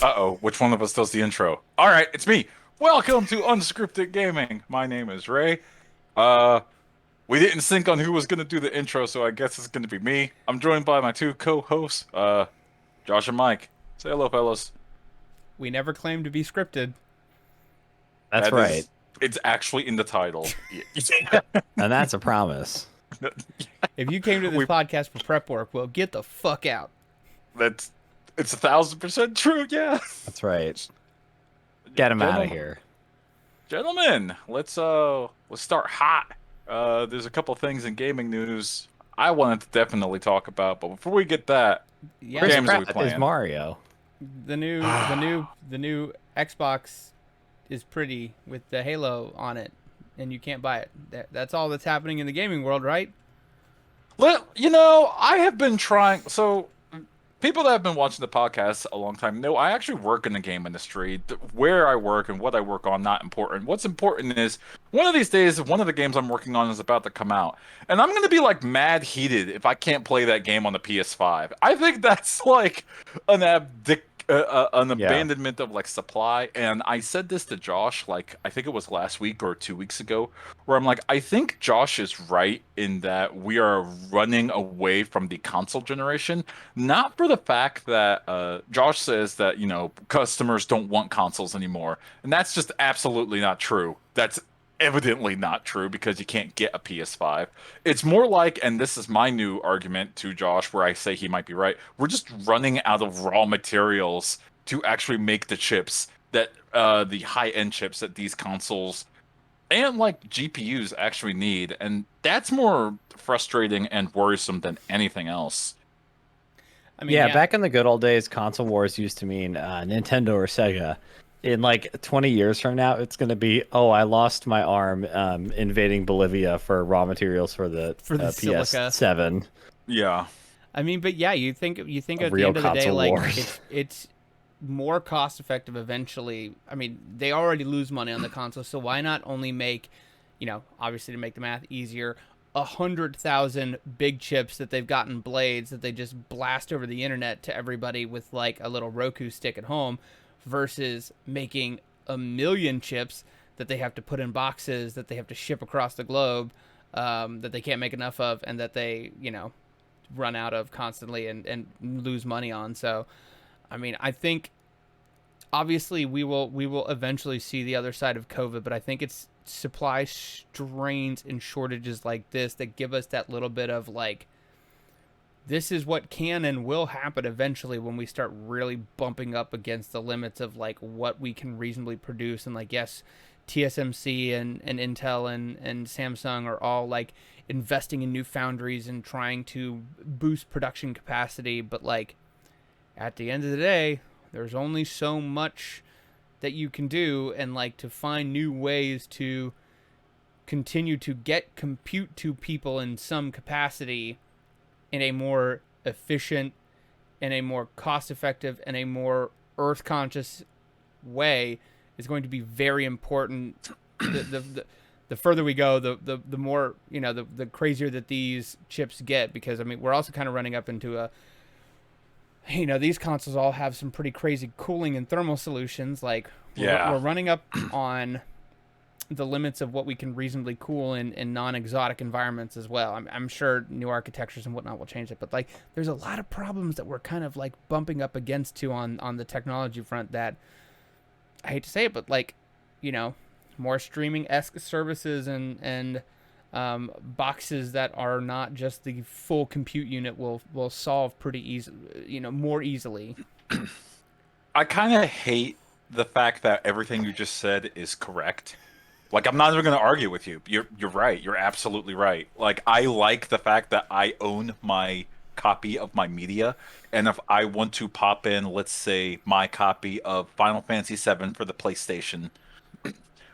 Uh-oh, which one of us does the intro? All right, it's me. Welcome to Unscripted Gaming. My name is Ray. Uh, we didn't sync on who was gonna do the intro, so I guess it's gonna be me. I'm joined by my two co-hosts, Josh and Mike. Say hello, fellas. We never claimed to be scripted. That's That right. is, it's actually in the title. And that's a promise. If you came to this We, podcast for prep work, well, get the fuck out. that's, it's 1,000% true. Yeah, That's right. Get him out of gentlemen, here. gentlemen, let's start hot. There's a couple things in gaming news I wanted to definitely talk about, but before we get that. Yeah, Chris games are we Pratt is playing? Mario. the new Xbox is pretty with the Halo on it, and you can't buy it. That's all that's happening in the gaming world, right? I have been trying. So, people that have been watching the podcast a long time know I actually work in the game industry. Where I work and what I work on, not important. What's important is one of these days, one of the games I'm working on is about to come out, and I'm gonna be like mad heated if I can't play that game on the PS5. I think that's like an Yeah. abandonment of like supply. And I said this to Josh, like I think it was last week or 2 weeks ago, where I'm like, I think Josh is right in that we are running away from the console generation, not for the fact that Josh says that, customers don't want consoles anymore. And that's just absolutely not true. That's evidently not true because you can't get a PS5. It's more like, and this is my new argument to Josh, where I say he might be right, we're just running out of raw materials to actually make the chips that the high-end chips that these consoles and like GPUs actually need. And that's more frustrating and worrisome than anything else. I mean, Yeah, yeah, back in the good old days, console wars used to mean Nintendo or Sega. In like 20 years from now, it's going to be, oh, I lost my arm invading Bolivia for raw materials for the for the silica. PS7. Yeah. I mean, but yeah, you think A at the real end of the day, console like wars. it's more cost effective eventually. I mean, they already lose money on the console, so why not only make, obviously to make the math easier, 100,000 big chips that they've gotten blades that they just blast over the internet to everybody with like a little Roku stick at home, versus making a million chips that they have to put in boxes that they have to ship across the globe, that they can't make enough of, and that they run out of constantly and lose money on. So I mean, I think obviously we will eventually see the other side of COVID, but I think it's supply strains and shortages like this that give us that little bit of like, this is what can and will happen eventually when we start really bumping up against the limits of like what we can reasonably produce. And like, yes, TSMC and Intel and Samsung are all like investing in new foundries and trying to boost production capacity, but like at the end of the day, there's only so much that you can do, and like to find new ways to continue to get compute to people in some capacity in a more efficient, in a more cost effective, and a more earth conscious way is going to be very important. The further we go, the more, the crazier that these chips get, because I mean, we're also kind of running up into a, these consoles all have some pretty crazy cooling and thermal solutions. Like, Yeah. we're running up on the limits of what we can reasonably cool in non-exotic environments as well. I'm sure new architectures and whatnot will change it, but like, there's a lot of problems that we're kind of like bumping up against too on the technology front that, I hate to say it, but like, more streaming-esque services and boxes that are not just the full compute unit will solve pretty easy, more easily. I kind of hate the fact that everything you just said is correct. Like, I'm not even going to argue with you. You're right. You're absolutely right. Like, I like the fact that I own my copy of my media, and if I want to pop in, let's say, my copy of Final Fantasy VII for the PlayStation,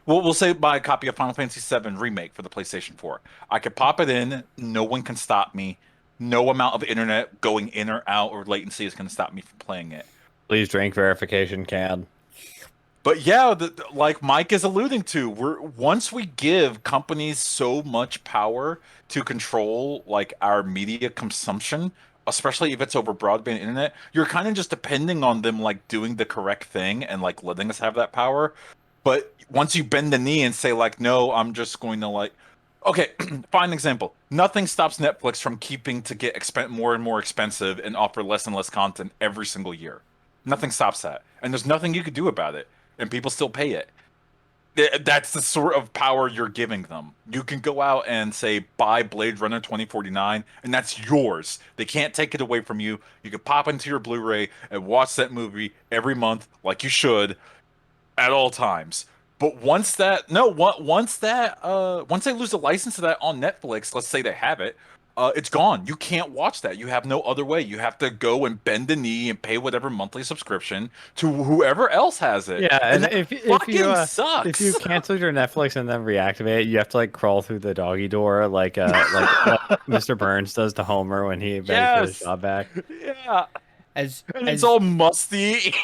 we'll say my copy of Final Fantasy VII Remake for the PlayStation 4. I could pop it in. No one can stop me. No amount of internet going in or out or latency is going to stop me from playing it. Please drink verification can. But yeah, like Mike is alluding to, once we give companies so much power to control like our media consumption, especially if it's over broadband internet, you're kind of just depending on them like doing the correct thing and like letting us have that power. But once you bend the knee and say like, no, I'm just going to like, okay, fine example. Nothing stops Netflix from keeping to get more and more expensive and offer less and less content every single year. Nothing stops that, and there's nothing you could do about it, and people still pay it. That's the sort of power you're giving them. You can go out and say, buy Blade Runner 2049, and that's yours. They can't take it away from you. You can pop into your Blu-ray and watch that movie every month, like you should, at all times. But once they lose the license to that on Netflix, let's say they have it, it's gone. You can't watch that. You have no other way. You have to go and bend the knee and pay whatever monthly subscription to whoever else has it. Yeah, and that if sucks. if you cancel your Netflix and then reactivate it, you have to like crawl through the doggy door like what Mr. Burns does to Homer when he begs for his job back. Yeah, As it's all musty.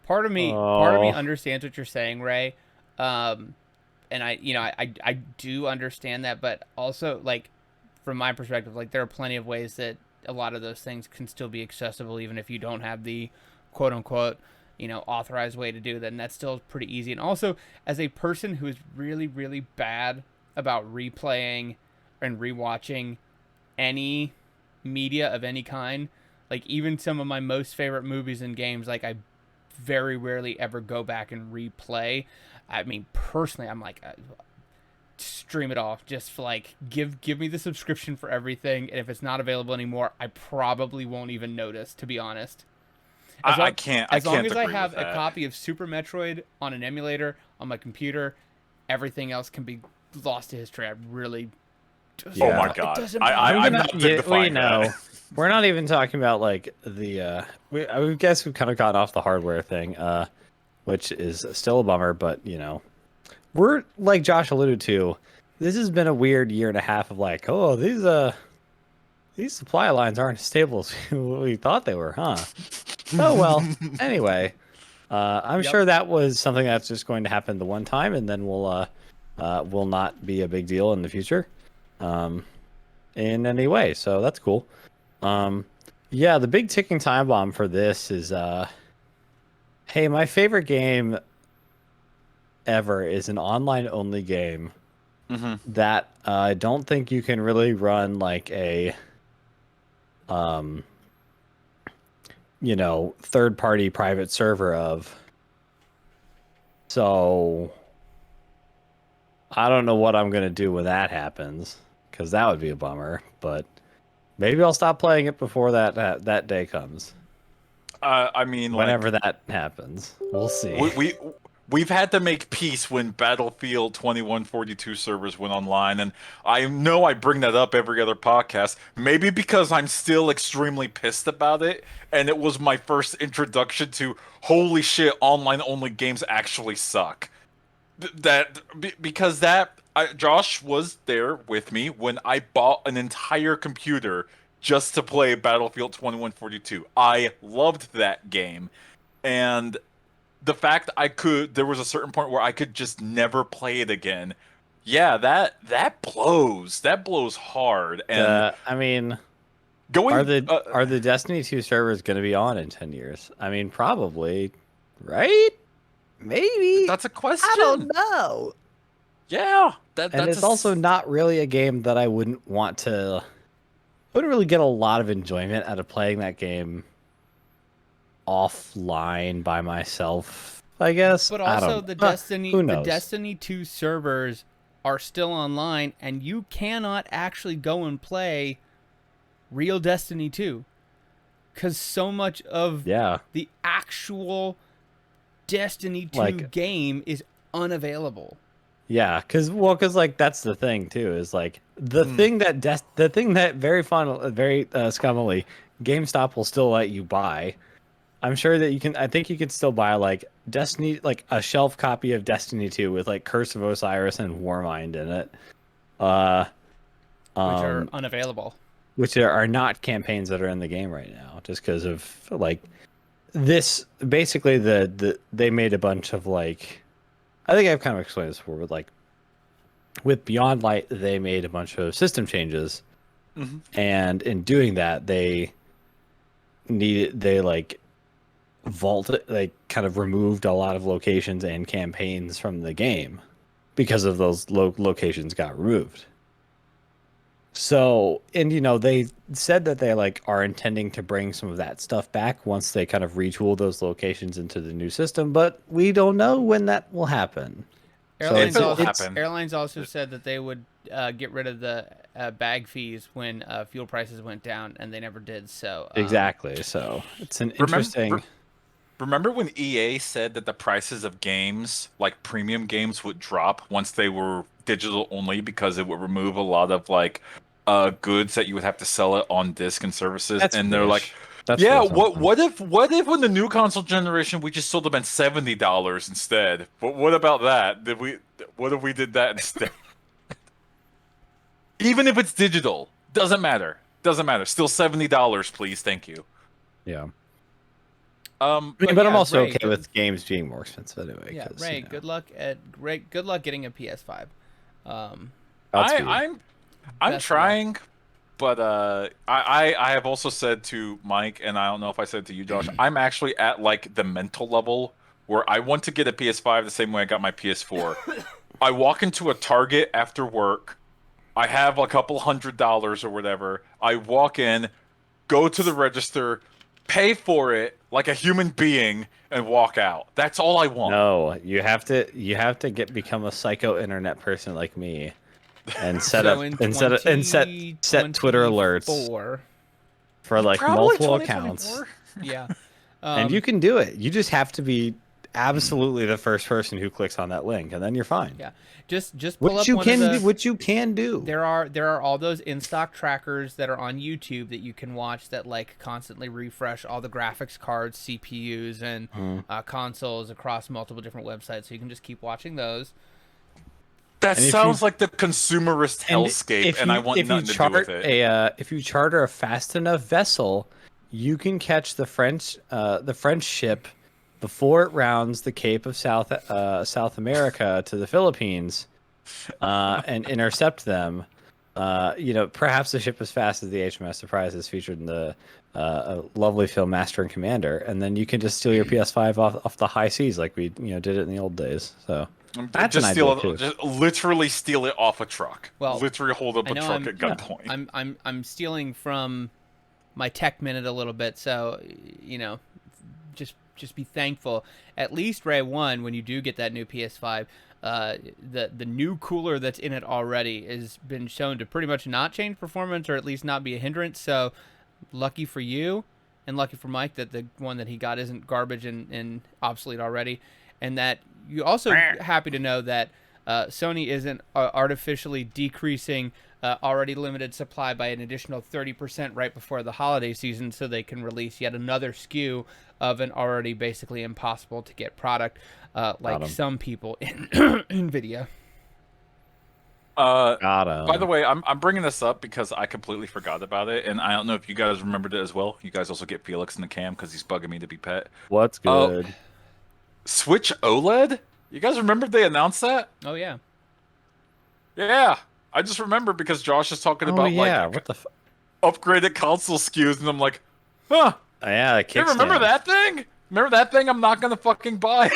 part of me understands what you're saying, Ray. And I do understand that, but also like from my perspective, like there are plenty of ways that a lot of those things can still be accessible even if you don't have the quote unquote, authorized way to do that, and that's still pretty easy. And also, as a person who is really, really bad about replaying and rewatching any media of any kind, like even some of my most favorite movies and games, like I very rarely ever go back and replay. I mean, personally, I'm like, stream it off. Just for like, give me the subscription for everything, and if it's not available anymore, I probably won't even notice, to be honest. I can't. As long as I agree have with a that. copy of Super Metroid on an emulator on my computer, everything else can be lost to history. I really. Yeah. Oh my god! I'm not we defying know. that. We're not even talking about like the. I guess we've kind of gotten off the hardware thing, which is still a bummer. But we're like Josh alluded to. This has been a weird year and a half of like, oh, these supply lines aren't as stable as we thought they were, huh? Oh well. Anyway, I'm sure that was something that's just going to happen the one time, and then will not be a big deal in the future, in any way. So that's cool. Yeah, the big ticking time bomb for this is, hey, my favorite game ever is an online only game that I don't think you can really run like a third party private server of. So I don't know what I'm gonna do when that happens, because that would be a bummer, but maybe I'll stop playing it before that day comes. I mean, Whenever that happens, we'll see. We've had to make peace when Battlefield 2142 servers went online, and I know I bring that up every other podcast, maybe because I'm still extremely pissed about it, and it was my first introduction to holy shit, online only games actually suck. Josh was there with me when I bought an entire computer just to play Battlefield 2142. I loved that game, and the fact there was a certain point where I could just never play it again. Yeah, that blows. That blows hard. And I mean, going are the Destiny 2 servers going to be on in 10 years? I mean, probably, right? Maybe. that's a question. I don't know. Yeah, And that's it's also not really a game that I wouldn't really get a lot of enjoyment out of playing that game offline by myself, I guess. But also the knows? Destiny 2 servers are still online, and you cannot actually go and play real Destiny 2, because so much of the actual Destiny 2 game is unavailable. Yeah, because like that's the thing too, is like the thing that very scummily GameStop will still let you buy. I'm sure that I think you could still buy like Destiny, like a shelf copy of Destiny 2 with like Curse of Osiris and Warmind in it. Which are unavailable. Which are not campaigns that are in the game right now, just because of like this. Basically, they made a bunch of like, I think I've kind of explained this before, but like with Beyond Light, they made a bunch of system changes, and in doing that, they they vaulted, like kind of removed a lot of locations and campaigns from the game because of those locations got removed. So, and they said that they are intending to bring some of that stuff back once they kind of retool those locations into the new system, but we don't know when that will happen. Airlines, it'll also, happen. Airlines also said that they would get rid of the bag fees when fuel prices went down, and they never did. So Exactly. So it's an interesting. Remember when EA said that the prices of games, like premium games, would drop once they were digital only because it would remove a lot of goods that you would have to sell it on disc and services? That's And they're like, foolish. That's yeah, really something. what if when the new console generation we just sold them at $70 instead? But what about that? What if we did that instead? Even if it's digital, doesn't matter. Doesn't matter. Still $70, please. Thank you. Yeah. but But I'm yeah, also Ray, okay with games being more expensive anyway. Yeah, 'Cause, Ray, good luck getting a PS5. Godspeed. I'm Best of luck. trying, but I have also said to Mike, and I don't know if I said it to you, Josh. I'm actually at like the mental level where I want to get a PS5 the same way I got my PS4. I walk into a Target after work. I have a couple $100 or whatever. I walk in, go to the register, pay for it like a human being, and walk out. That's all I want. No, you have to become a psycho internet person like me, and set So up in set Twitter alerts 2024, for like Probably multiple accounts, 2024. yeah. and you can do it. You just have to be absolutely the first person who clicks on that link, and then you're fine. Yeah, just pull Which up you one can of do. the. Which you can do. There are all those in stock trackers that are on YouTube that you can watch that like constantly refresh all the graphics cards, CPUs, and consoles across multiple different websites. So you can just keep watching those. That And if sounds you like the consumerist and hellscape, and I want nothing to do with it. if you charter a fast enough vessel, you can catch the French ship before it rounds the Cape of South America to the Philippines, and intercept them. Perhaps the ship as fast as the HMS Surprise is featured in the lovely film Master and Commander, and then you can just steal your PS5 off the high seas like we did it in the old days. So that's Just an steal idea it, too. just literally steal it off a truck. Well, Literally hold up I a know truck at gunpoint. I'm stealing from my tech minute a little bit, so just be thankful. At least Ray 1, when you do get that new PS5, the new cooler that's in it already has been shown to pretty much not change performance, or at least not be a hindrance. So lucky for you, and lucky for Mike that the one that he got isn't garbage and obsolete already, and that you also happy to know that Sony isn't artificially decreasing already limited supply by an additional 30% right before the holiday season, so they can release yet another SKU of an already basically impossible to get product, like some people in NVIDIA. By the way, I'm bringing this up because I completely forgot about it, and I don't know if you guys remembered it as well. You guys also get Felix in the cam because he's bugging me to be pet. What's good? Switch OLED? You guys remember they announced that? Oh yeah. Yeah, I just remember because Josh is talking about what the? upgraded console SKUs, and I'm like, huh? Yeah, You remember that thing? Remember that thing? I'm not gonna fucking buy.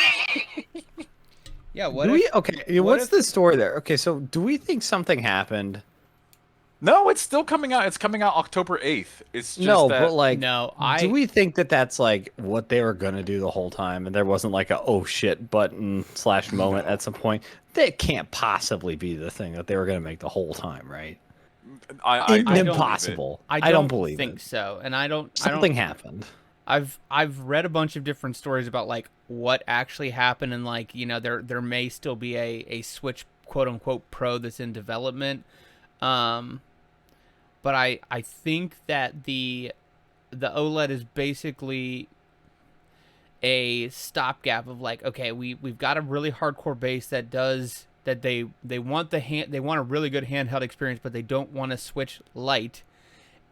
Yeah. What's the story there? Okay, so do we think something happened? No, it's still coming out. It's coming out October 8th. It's just No, that... but like, No, do we think that that's like what they were gonna do the whole time, and there wasn't like a oh shit button / moment at some point? That can't possibly be the thing that they were gonna make the whole time, right? I don't Impossible. I don't believe think it. so, and I don't. Something happened. I've read a bunch of different stories about like what actually happened, and like there may still be a Switch quote unquote Pro that's in development, but I think that the OLED is basically a stopgap of like, okay, we've got a really hardcore base that they want they want a really good handheld experience, but they don't want a Switch Lite.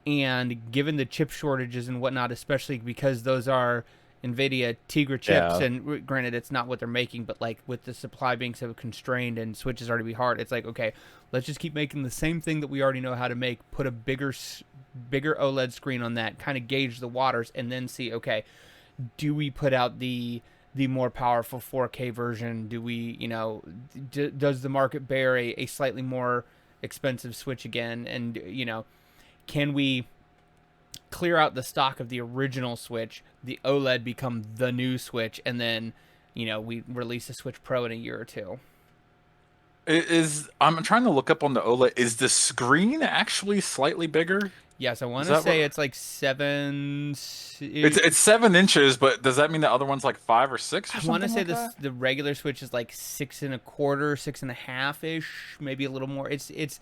And given the chip shortages and whatnot, especially because those are NVIDIA Tegra chips, and granted, it's not what they're making, but like with the supply being so constrained and Switches already be hard, it's like, okay, let's just keep making the same thing that we already know how to make, put a bigger bigger OLED screen on that, kind of gauge the waters, and then see, okay, do we put out the more powerful 4K version? Do we, does the market bear a slightly more expensive Switch again? And, can we clear out the stock of the original Switch, the OLED become the new Switch, and then, we release a Switch Pro in a year or two? I'm trying to look up on the OLED. Is the screen actually slightly bigger? Yes, I want to say it's like 7. It's 7 inches, but does that mean the other one's like 5 or 6? Or I want to say like the regular Switch is like 6.25, 6.5 ish, maybe a little more. It's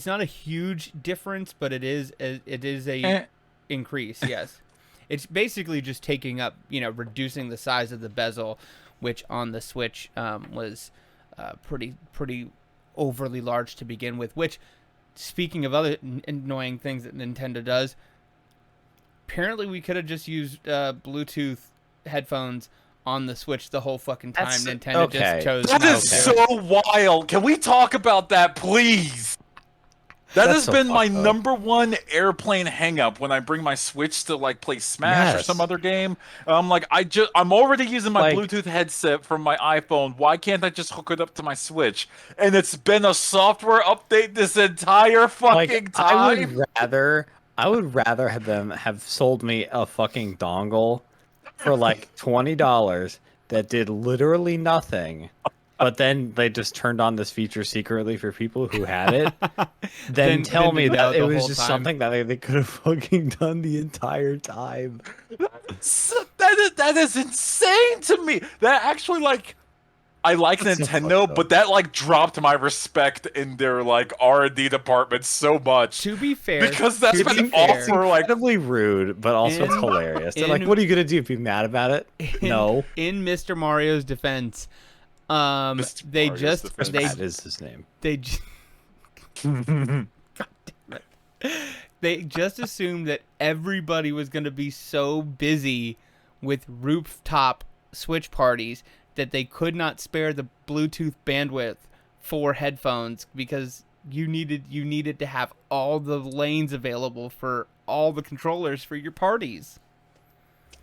not a huge difference, but it is a increase. Yes, it's basically just taking up, reducing the size of the bezel, which on the Switch was pretty overly large to begin with. Which, speaking of other annoying things that Nintendo does, apparently we could have just used Bluetooth headphones on the Switch the whole fucking time. Nintendo just chose. That is so wild. Can we talk about that, please? That has been my number one airplane hang-up when I bring my Switch to like play Smash or some other game. I'm like, I'm already using my Bluetooth headset from my iPhone. Why can't I just hook it up to my Switch? And it's been a software update this entire fucking time. I would rather have them have sold me a fucking dongle for like $20 that did literally nothing. But then they just turned on this feature secretly for people who had it. then tell me that it was just something that they could have fucking done the entire time. That is insane to me. That actually, like, I like Nintendo, but that like dropped my respect in their like R&D department so much. To be fair, because that's been awful, like incredibly rude, but also it's hilarious. They're like, "What are you gonna do? Be mad about it?" No. In Mr. Mario's defense. That is his name. God damn it. They just assumed that everybody was going to be so busy with rooftop Switch parties that they could not spare the Bluetooth bandwidth for headphones, because you needed to have all the lanes available for all the controllers for your parties.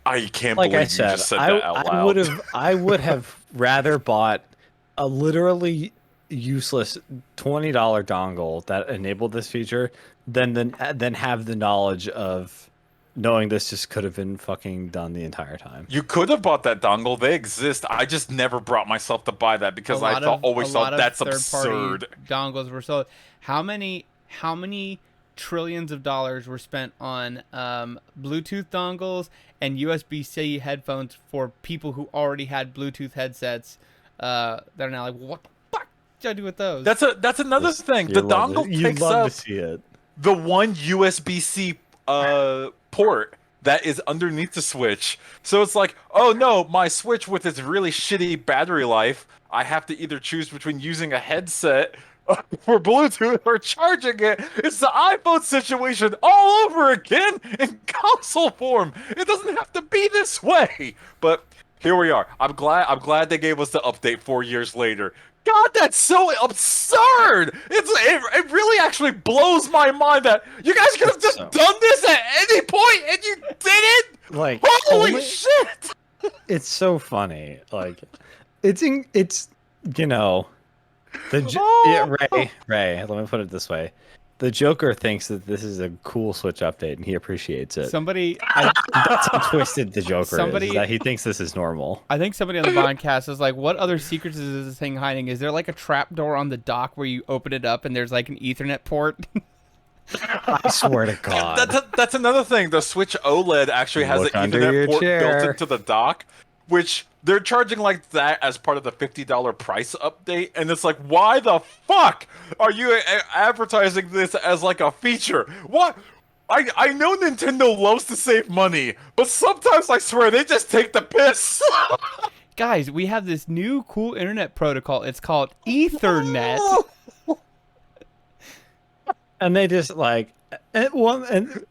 I can't believe you just said that out loud. I would have rather bought a literally useless $20 dongle that enabled this feature than have the knowledge of knowing this just could have been fucking done the entire time. You could have bought that dongle. They exist. I just never brought myself to buy that because I always thought that's absurd. Dongles were sold. How many trillions of dollars were spent on Bluetooth dongles and USB-C headphones for people who already had Bluetooth headsets that are now like, what the fuck did I do with those? That's another thing. The dongle picks up the one USB-C port that is underneath the Switch. So it's like, oh no, my Switch with its really shitty battery life, I have to either choose between using a headset for Bluetooth or charging it. It's the iPhone situation all over again in console form. It doesn't have to be this way. But here we are. I'm glad they gave us the update 4 years later. God, that's so absurd! It really actually blows my mind that you guys could have just done this at any point and you didn't. Like, holy shit! It's so funny. Like, it's Ray. Let me put it this way: the Joker thinks that this is a cool Switch update, and he appreciates it. That's how twisted the Joker is that he thinks this is normal. I think somebody on the podcast is like, "What other secrets is this thing hiding? Is there like a trapdoor on the dock where you open it up and there's like an Ethernet port?" I swear to God. That's another thing. The Switch OLED actually has an Ethernet port built into the dock, which they're charging like that as part of the $50 price update. And it's like, why the fuck are you advertising this as like a feature? What? I know Nintendo loves to save money, but sometimes I swear they just take the piss. Guys, we have this new cool internet protocol. It's called Ethernet. And they just like, and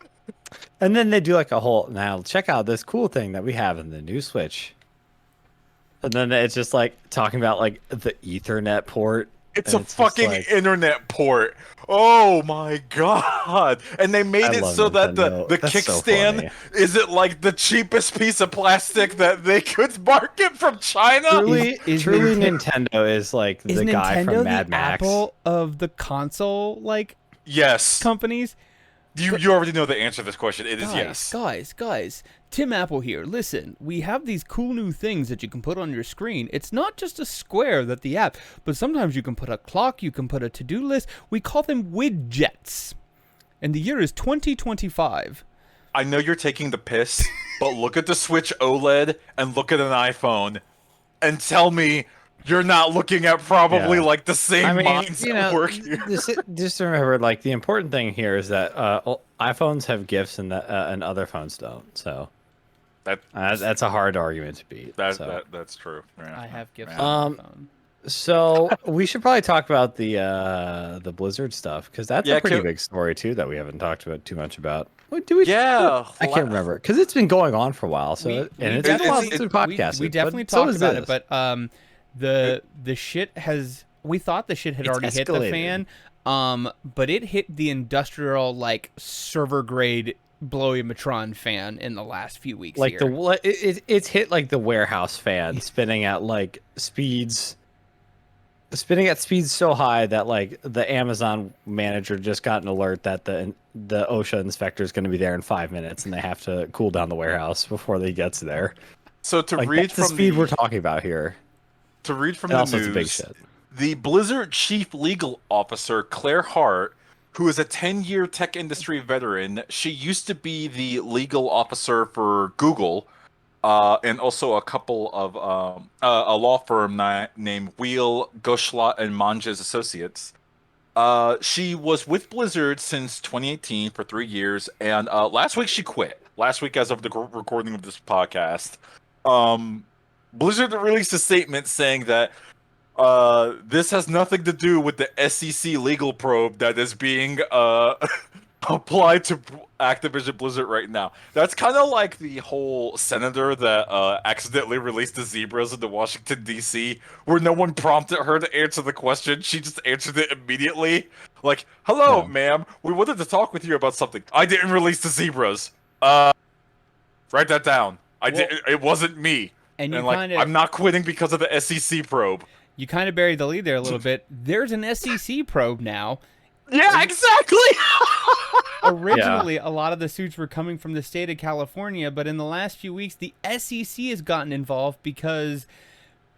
then they do like a whole, now check out this cool thing that we have in the new Switch. And then it's just like talking about like the Ethernet port It's And a it's just fucking like, internet port. Oh my god! And they I made it love so that Nintendo. the That's so kickstand funny. isn't like the cheapest piece of plastic that they could market from China. Truly, Nintendo is like Is the guy from Nintendo the Mad Max. Apple of the console like Yes. companies? You already know the answer to this question. It is Guys, yes. guys, Tim Apple here. Listen, we have these cool new things that you can put on your screen. It's not just a square that the app, but sometimes you can put a clock, you can put a to-do list. We call them widgets. And the year is 2025. I know you're taking the piss, but look at the Switch OLED and look at an iPhone and tell me you're not looking at probably Yeah. like the same I mean, minds you at know, work here. just remember, like the important thing here is that iPhones have gifts and other phones don't. So that's a hard argument to beat. That's true. Yeah. I have gifts Yeah. on my phone. So we should probably talk about the Blizzard stuff because that's Yeah, a pretty big story too that we haven't talked about too much about. What do we? Yeah, I can't remember because it's been going on for a while. So it's been a while since we podcasted. We definitely but so talked is about this. it, but the shit has. We thought the shit had It's already hit the escalated. fan, but it hit the industrial like server grade Blowimatron fan in the last few weeks. Like here. it's hit like the warehouse fan spinning at like speeds so high that like the Amazon manager just got an alert that the OSHA inspector is going to be there in 5 minutes and they have to cool down the warehouse before they gets there. So to Like, read that's the from speed we're talking about here. To read from And the also it's a big news, shit. the Blizzard chief legal officer, Claire Hart, who is a 10-year tech industry veteran, she used to be the legal officer for Google, and also a couple of a law firm named Wheel, Goshlat, and Manges Associates. She was with Blizzard since 2018 for 3 years, and last week she quit. Last week, as of the recording of this podcast, Blizzard released a statement saying that this has nothing to do with the SEC legal probe that is being applied to Activision Blizzard right now. That's kind of like the whole senator that accidentally released the zebras into Washington, D.C., where no one prompted her to answer the question. She just answered it immediately. Like, hello, Yeah. ma'am. We wanted to talk with you about something. I didn't release the zebras. Write that down. It wasn't me. and you like, kind of I'm not quitting because of the SEC probe. you kind of buried the lead there a little bit. There's an SEC probe now. Yeah, exactly. Originally, a lot of the suits were coming from the state of California, but in the last few weeks, the SEC has gotten involved because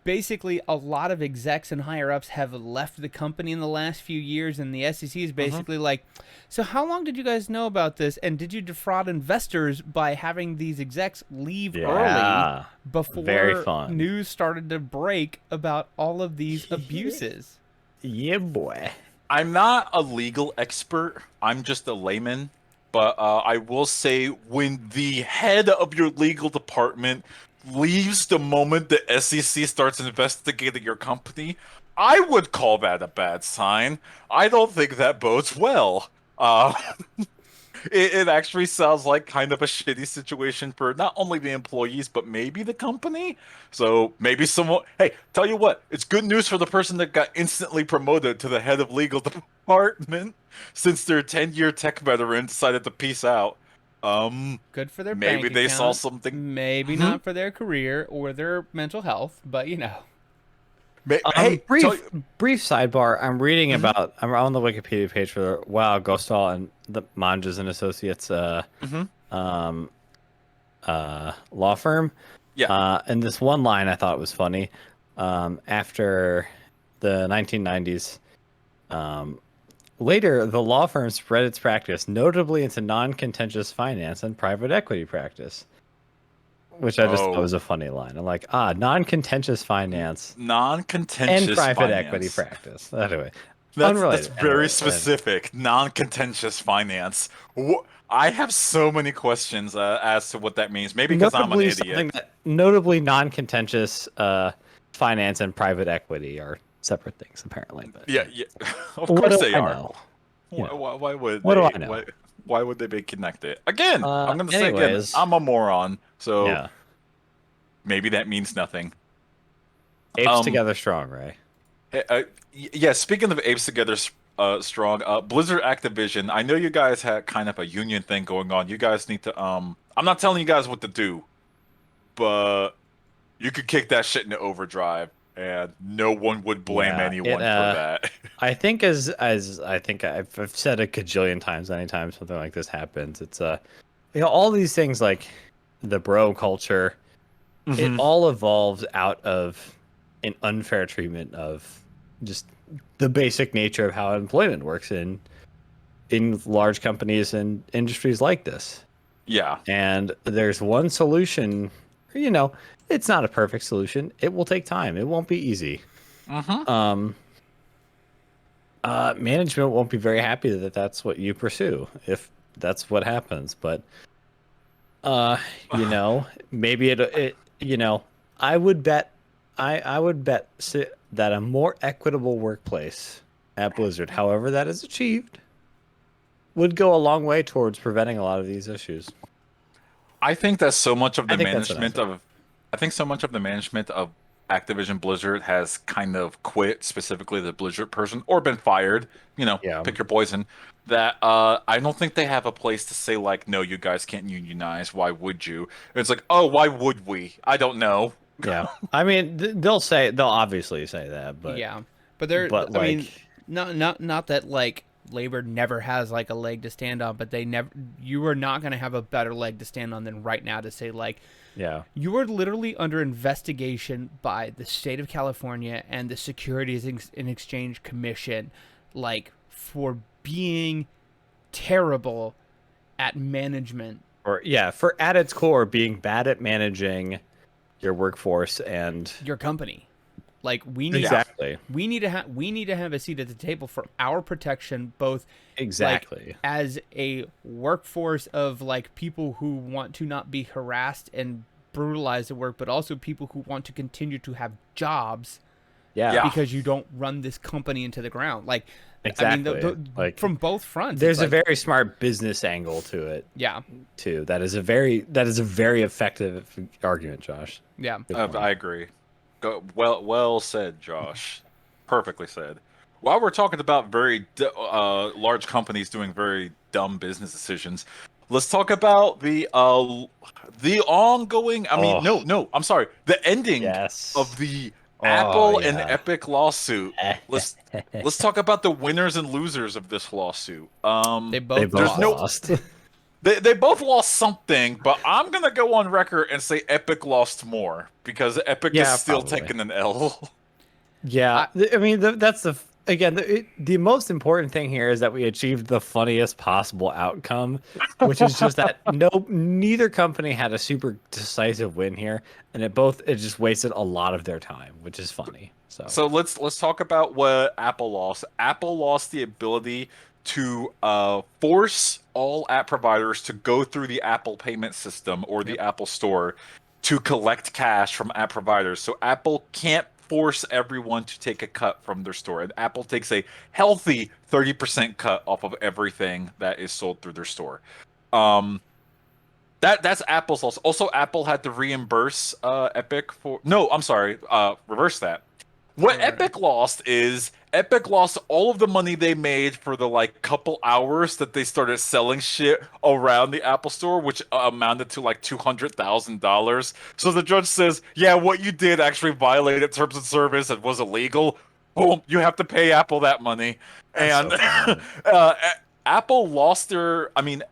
basically a lot of execs and higher ups have left the company in the last few years, and the SEC is basically like, so how long did you guys know about this, and did you defraud investors by having these execs leave early before Very fun. news started to break about all of these abuses? Yeah, boy. I'm not a legal expert. I'm just a layman. But I will say, when the head of your legal department leaves the moment the SEC starts investigating your company, I would call that a bad sign. I don't think that bodes well. It actually sounds like kind of a shitty situation for not only the employees, but maybe the company. So maybe someone... Hey, tell you what, it's good news for the person that got instantly promoted to the head of legal department since their 10-year tech veteran decided to peace out. Good for their Maybe bank they saw account. something... Maybe not for their career or their mental health, but you know. Hey, brief sidebar. I'm reading about. I'm on the Wikipedia page for the Ghostal and the Manjas and Associates law firm. Yeah. And this one line I thought was funny. After the 1990s, later the law firm spread its practice notably into non-contentious finance and private equity practice. Which I just thought was a funny line. I'm like, non-contentious finance, non-contentious and private finance. equity practice. Anyway, That's very specific. Non-contentious finance. I have so many questions as to what that means. Maybe because I'm an idiot. Notably non-contentious finance and private equity are separate things, apparently. But, yeah. Of course they are. Know? Why would what they? do I know? Why would they be connected? Again, I'm going to say again, anyways. I'm a moron. So Yeah. maybe that means nothing. Apes together strong, right? Yeah, speaking of apes together strong, Blizzard Activision, I know you guys had kind of a union thing going on. You guys need to I'm not telling you guys what to do, but you could kick that shit into overdrive and no one would blame Yeah, it anyone for that. I think as I think I've said a cajillion times, anytime something like this happens, it's all these things like the bro culture, it Hmm. all evolves out of an unfair treatment of just the basic nature of how employment works in large companies and industries like this. Yeah. And there's one solution, you know, it's not a perfect solution. It will take time. It won't be easy. Hmm. Um, management won't be very happy that that's what you pursue if that's what happens. But uh, maybe I would bet, I would bet that a more equitable workplace at Blizzard, however that is achieved, would go a long way towards preventing a lot of these issues. I think that so much of I the think that's what I management think. of I think so much of the management of Activision Blizzard has kind of quit, specifically the Blizzard person, or been fired, Yeah. pick your poison, that I don't think they have a place to say like, no, you guys can't unionize. Why would you? It's like, oh, why would we? I don't know. Yeah. I mean, they'll obviously say that, but Yeah, but they're. but I mean, like, not that like labor never has like a leg to stand on, but they never. You are not going to have a better leg to stand on than right now to say like yeah. you are literally under investigation by the state of California and the Securities and Exchange Commission, like for being terrible at management. Or yeah, for at its core being bad at managing your workforce and Your company. Like we need Yeah. exactly. we need to have a seat at the table for our protection, both like Exactly. as a workforce of like people who want to not be harassed and brutalized at work, but also people who want to continue to have jobs Yeah. Yeah. because you don't run this company into the ground. Like, I mean, Exactly. Like from both fronts. there's it's a like, very smart business angle to it yeah, too. That is a very effective argument, Josh. yeah. Good point. I agree. Well said, Josh. Perfectly said. While we're talking about large companies doing very dumb business decisions, let's talk about the ongoing. I mean, Oh, no, I'm sorry. The ending yes. of the Oh, Apple and yeah. Epic lawsuit. Let's talk about the winners and losers of this lawsuit. They They both both There's no. lost. lost. They both lost something, but I'm gonna go on record and say Epic lost more because Epic is Yeah, still probably. taking an L. Yeah, I, I mean that's again the most important thing here is that we achieved the funniest possible outcome, which is just that neither company had a super decisive win here, and it just wasted a lot of their time, which is funny. So So let's talk about what Apple lost. Apple lost the ability to force all app providers to go through the Apple payment system or the yep. Apple Store to collect cash from app providers. So Apple can't force everyone to take a cut from their store. And Apple takes a healthy 30% cut off of everything that is sold through their store. Um, that's Apple's loss. Also, Apple had to reimburse Epic for. No, I'm sorry. Reverse that. What Or- Epic lost is Epic lost all of the money they made for the like couple hours that they started selling shit around the Apple Store, which amounted to like $200,000. So the judge says, "Yeah, what you did actually violated terms of service and was illegal. Boom, you have to pay Apple that money." that's And so funny. Apple lost their. I mean,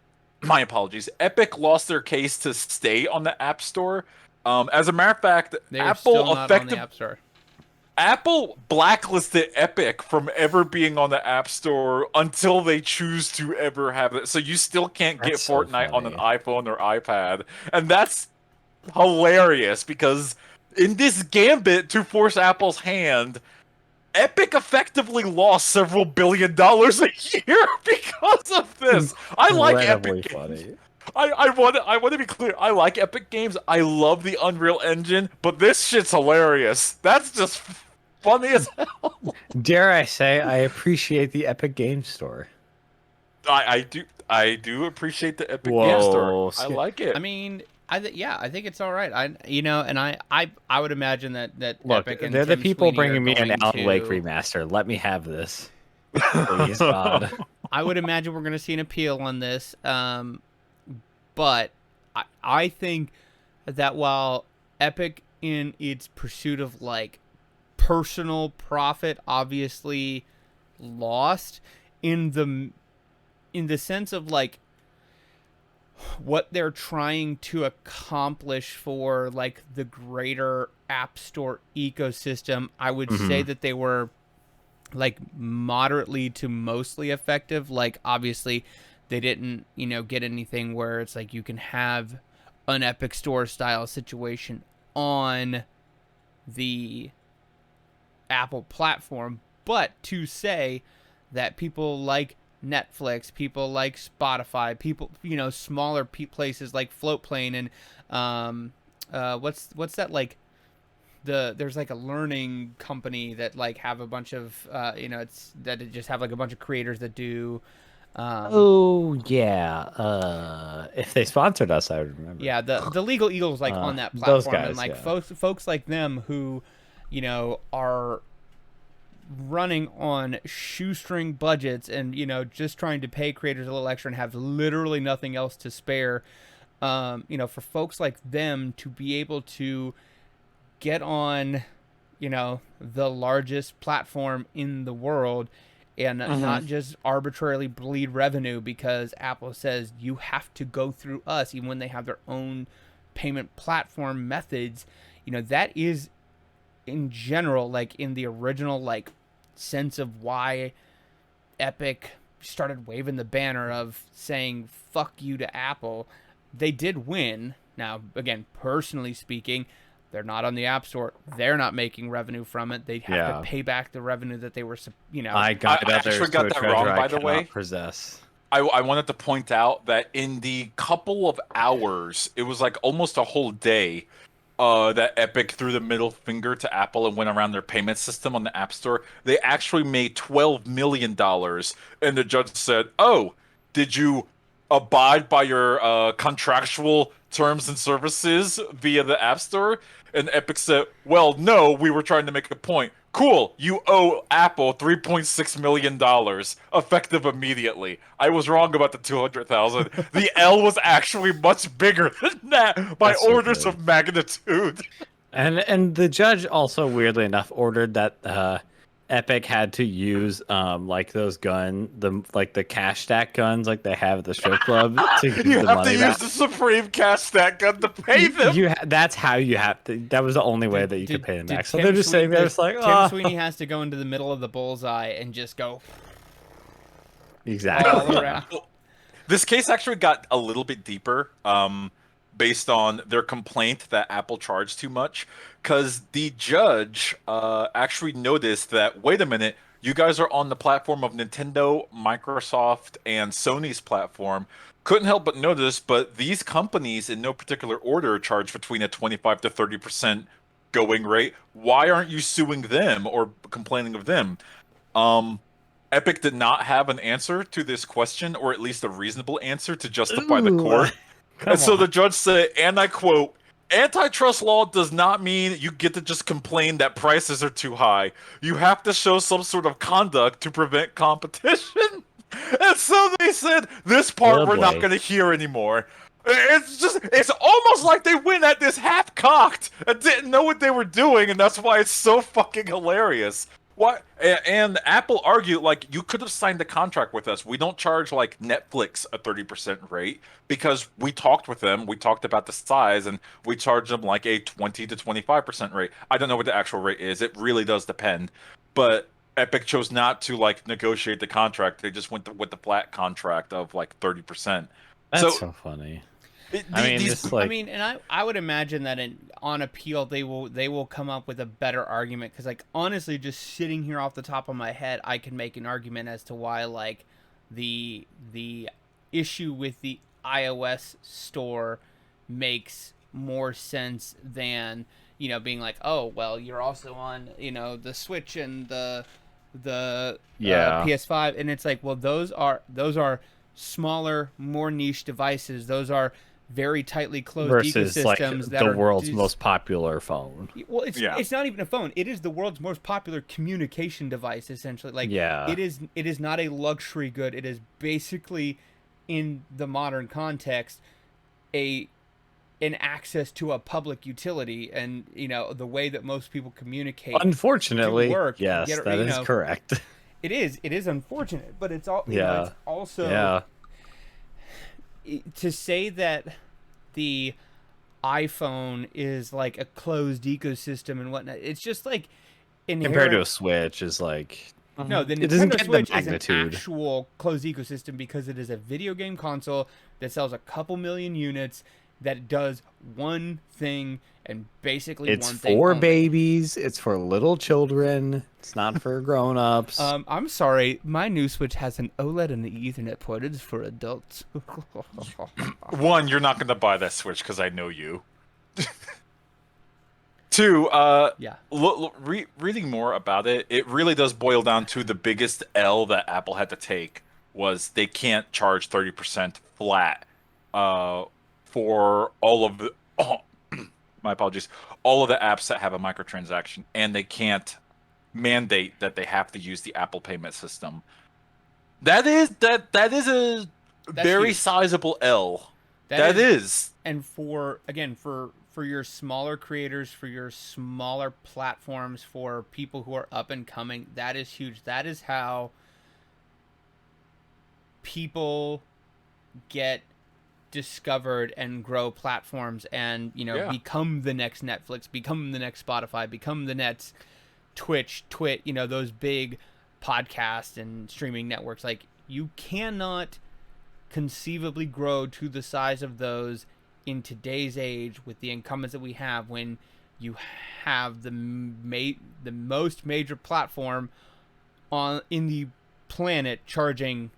my apologies. Epic lost their case to stay on the App Store. As a matter of fact, They are still not on the App Store. Apple blacklisted Epic from ever being on the App Store until they choose to ever have it. So you still can't get That's so Fortnite on an funny. iPhone or iPad. And that's hilarious because in this gambit to force Apple's hand, Epic effectively lost several $billion a year because of this. I like Incredibly Epic Games. funny. I want to be clear. I like Epic Games. I love the Unreal Engine, but this shit's hilarious. That's just funny as hell. Dare I say, I appreciate the Epic Game Store. I do appreciate the Epic Game Store. Whoa, I like it. I mean, I think it's all right. I would imagine that Look, Epic and they're the Tim people Sweeney are bringing me an going Alan Wake to. remaster. Let me have this, please, God. I would imagine we're going to see an appeal on this. But I think that while Epic, in its pursuit of like personal profit, obviously lost in the sense of like what they're trying to accomplish for like the greater App Store ecosystem, I would say that they were like moderately to mostly effective. Like obviously they didn't, get anything where it's like you can have an Epic Store style situation on the Apple platform, but to say that people like Netflix, people like Spotify, people, smaller places like Floatplane and what's that like there's like a learning company that like have a bunch of it's that it just have like a bunch of creators that do Oh yeah. If they sponsored us, I would remember. yeah, the Legal Eagles like on that Those platform, and guys, like yeah. folks like them who are running on shoestring budgets and just trying to pay creators a little extra and have literally nothing else to spare. For folks like them to be able to get on the largest platform in the world and not just arbitrarily bleed revenue because Apple says you have to go through us, even when they have their own payment platform methods. That is in general, like in the original like sense of why Epic started waving the banner of saying fuck you to Apple. They did win. Now, again, personally speaking, they're not on the App Store. They're not making revenue from it. They have to pay back the revenue that they were, I got I others actually to got a that treasure wrong, I by the cannot way. possess. I wanted to point out that in the couple of hours, it was like almost a whole day, that Epic threw the middle finger to Apple and went around their payment system on the App Store. They actually made $12 million, and the judge said, "Oh, did you abide by your contractual terms and services via the App Store?" And Epic said, "Well, no, we were trying to make a point." Cool, you owe Apple $3.6 million effective immediately. I was wrong about the 200,000. The L was actually much bigger than that by That's so orders good. of magnitude. And the judge also weirdly enough ordered that Epic had to use like those the cash stack guns like they have at the strip club to give You the have to money use back. the Supreme Cash Stack gun to pay them. That's how you have to. That was the only way that you could pay them back. So they're just saying they're just like, Tim oh, Sweeney has to go into the middle of the bullseye and just go exactly. all Yeah. around. This case actually got a little bit deeper, based on their complaint that Apple charged too much, because the judge actually noticed that, wait a minute, you guys are on the platform of Nintendo, Microsoft, and Sony's platform. Couldn't help but notice, but these companies, in no particular order, charge between a 25 to 30% going rate. Why aren't you suing them or complaining of them? Um, Epic did not have an answer to this question, or at least a reasonable answer to justify the Ooh, court. And come so on. the judge said, and I quote, "Antitrust law does not mean you get to just complain that prices are too high. You have to show some sort of conduct to prevent competition." And so they said, this part Oh we're not boy. going to hear anymore. It's almost like they went at this half-cocked and didn't know what they were doing, and that's why it's so fucking hilarious. What? And Apple argued, like, you could have signed a contract with us. We don't charge like Netflix a 30% rate because we talked with them. We talked about the size, and we charge them like a 20 to 25% rate. I don't know what the actual rate is. It really does depend. But Epic chose not to like negotiate the contract. They just went with the flat contract of like 30%. That's So so funny. it, I mean, these just I like mean, and I would imagine that on appeal they will come up with a better argument because like honestly, just sitting here off the top of my head, I can make an argument as to why like the issue with the iOS store makes more sense than being like, oh well, you're also on the Switch and the yeah. PS5, and it's like, well, those are smaller, more niche devices. Those are very tightly closed versus like ecosystems that the are world's most popular phone. well, Yeah. it's not even a phone. It is the world's most popular communication device, essentially. Like Yeah. it is not a luxury good. It is basically, in the modern context, a an access to a public utility, and the way that most people communicate, do Unfortunately, work, yes, that is correct. It is unfortunate, but it's all Yeah. it's also Yeah. to say that the iPhone is like a closed ecosystem and whatnot. It's just like Compared to inherent. a Switch is like No, the it doesn't Nintendo get the Switch is an magnitude. actual closed ecosystem because it is a video game console that sells a couple million units that does one thing and basically It's one thing for only. babies, it's for little children, it's not for grown-ups. I'm sorry, my new Switch has an OLED and the Ethernet port. It is for adults. One, you're not going to buy that Switch because I know you. Two, Yeah. reading more about it, it really does boil down to the biggest L that Apple had to take was they can't charge 30% flat for all of the my apologies, all of the apps that have a microtransaction, and they can't mandate that they have to use the Apple payment system. That is a That's very huge. sizable L. That That is. And for your smaller creators, for your smaller platforms, for people who are up and coming, that is huge. That is how people get discovered and grow platforms and Yeah. become the next Netflix, become the next Spotify, become the next Twitch, those big podcast and streaming networks. Like, you cannot conceivably grow to the size of those in today's age with the incumbents that we have when you have the most major platform in the planet charging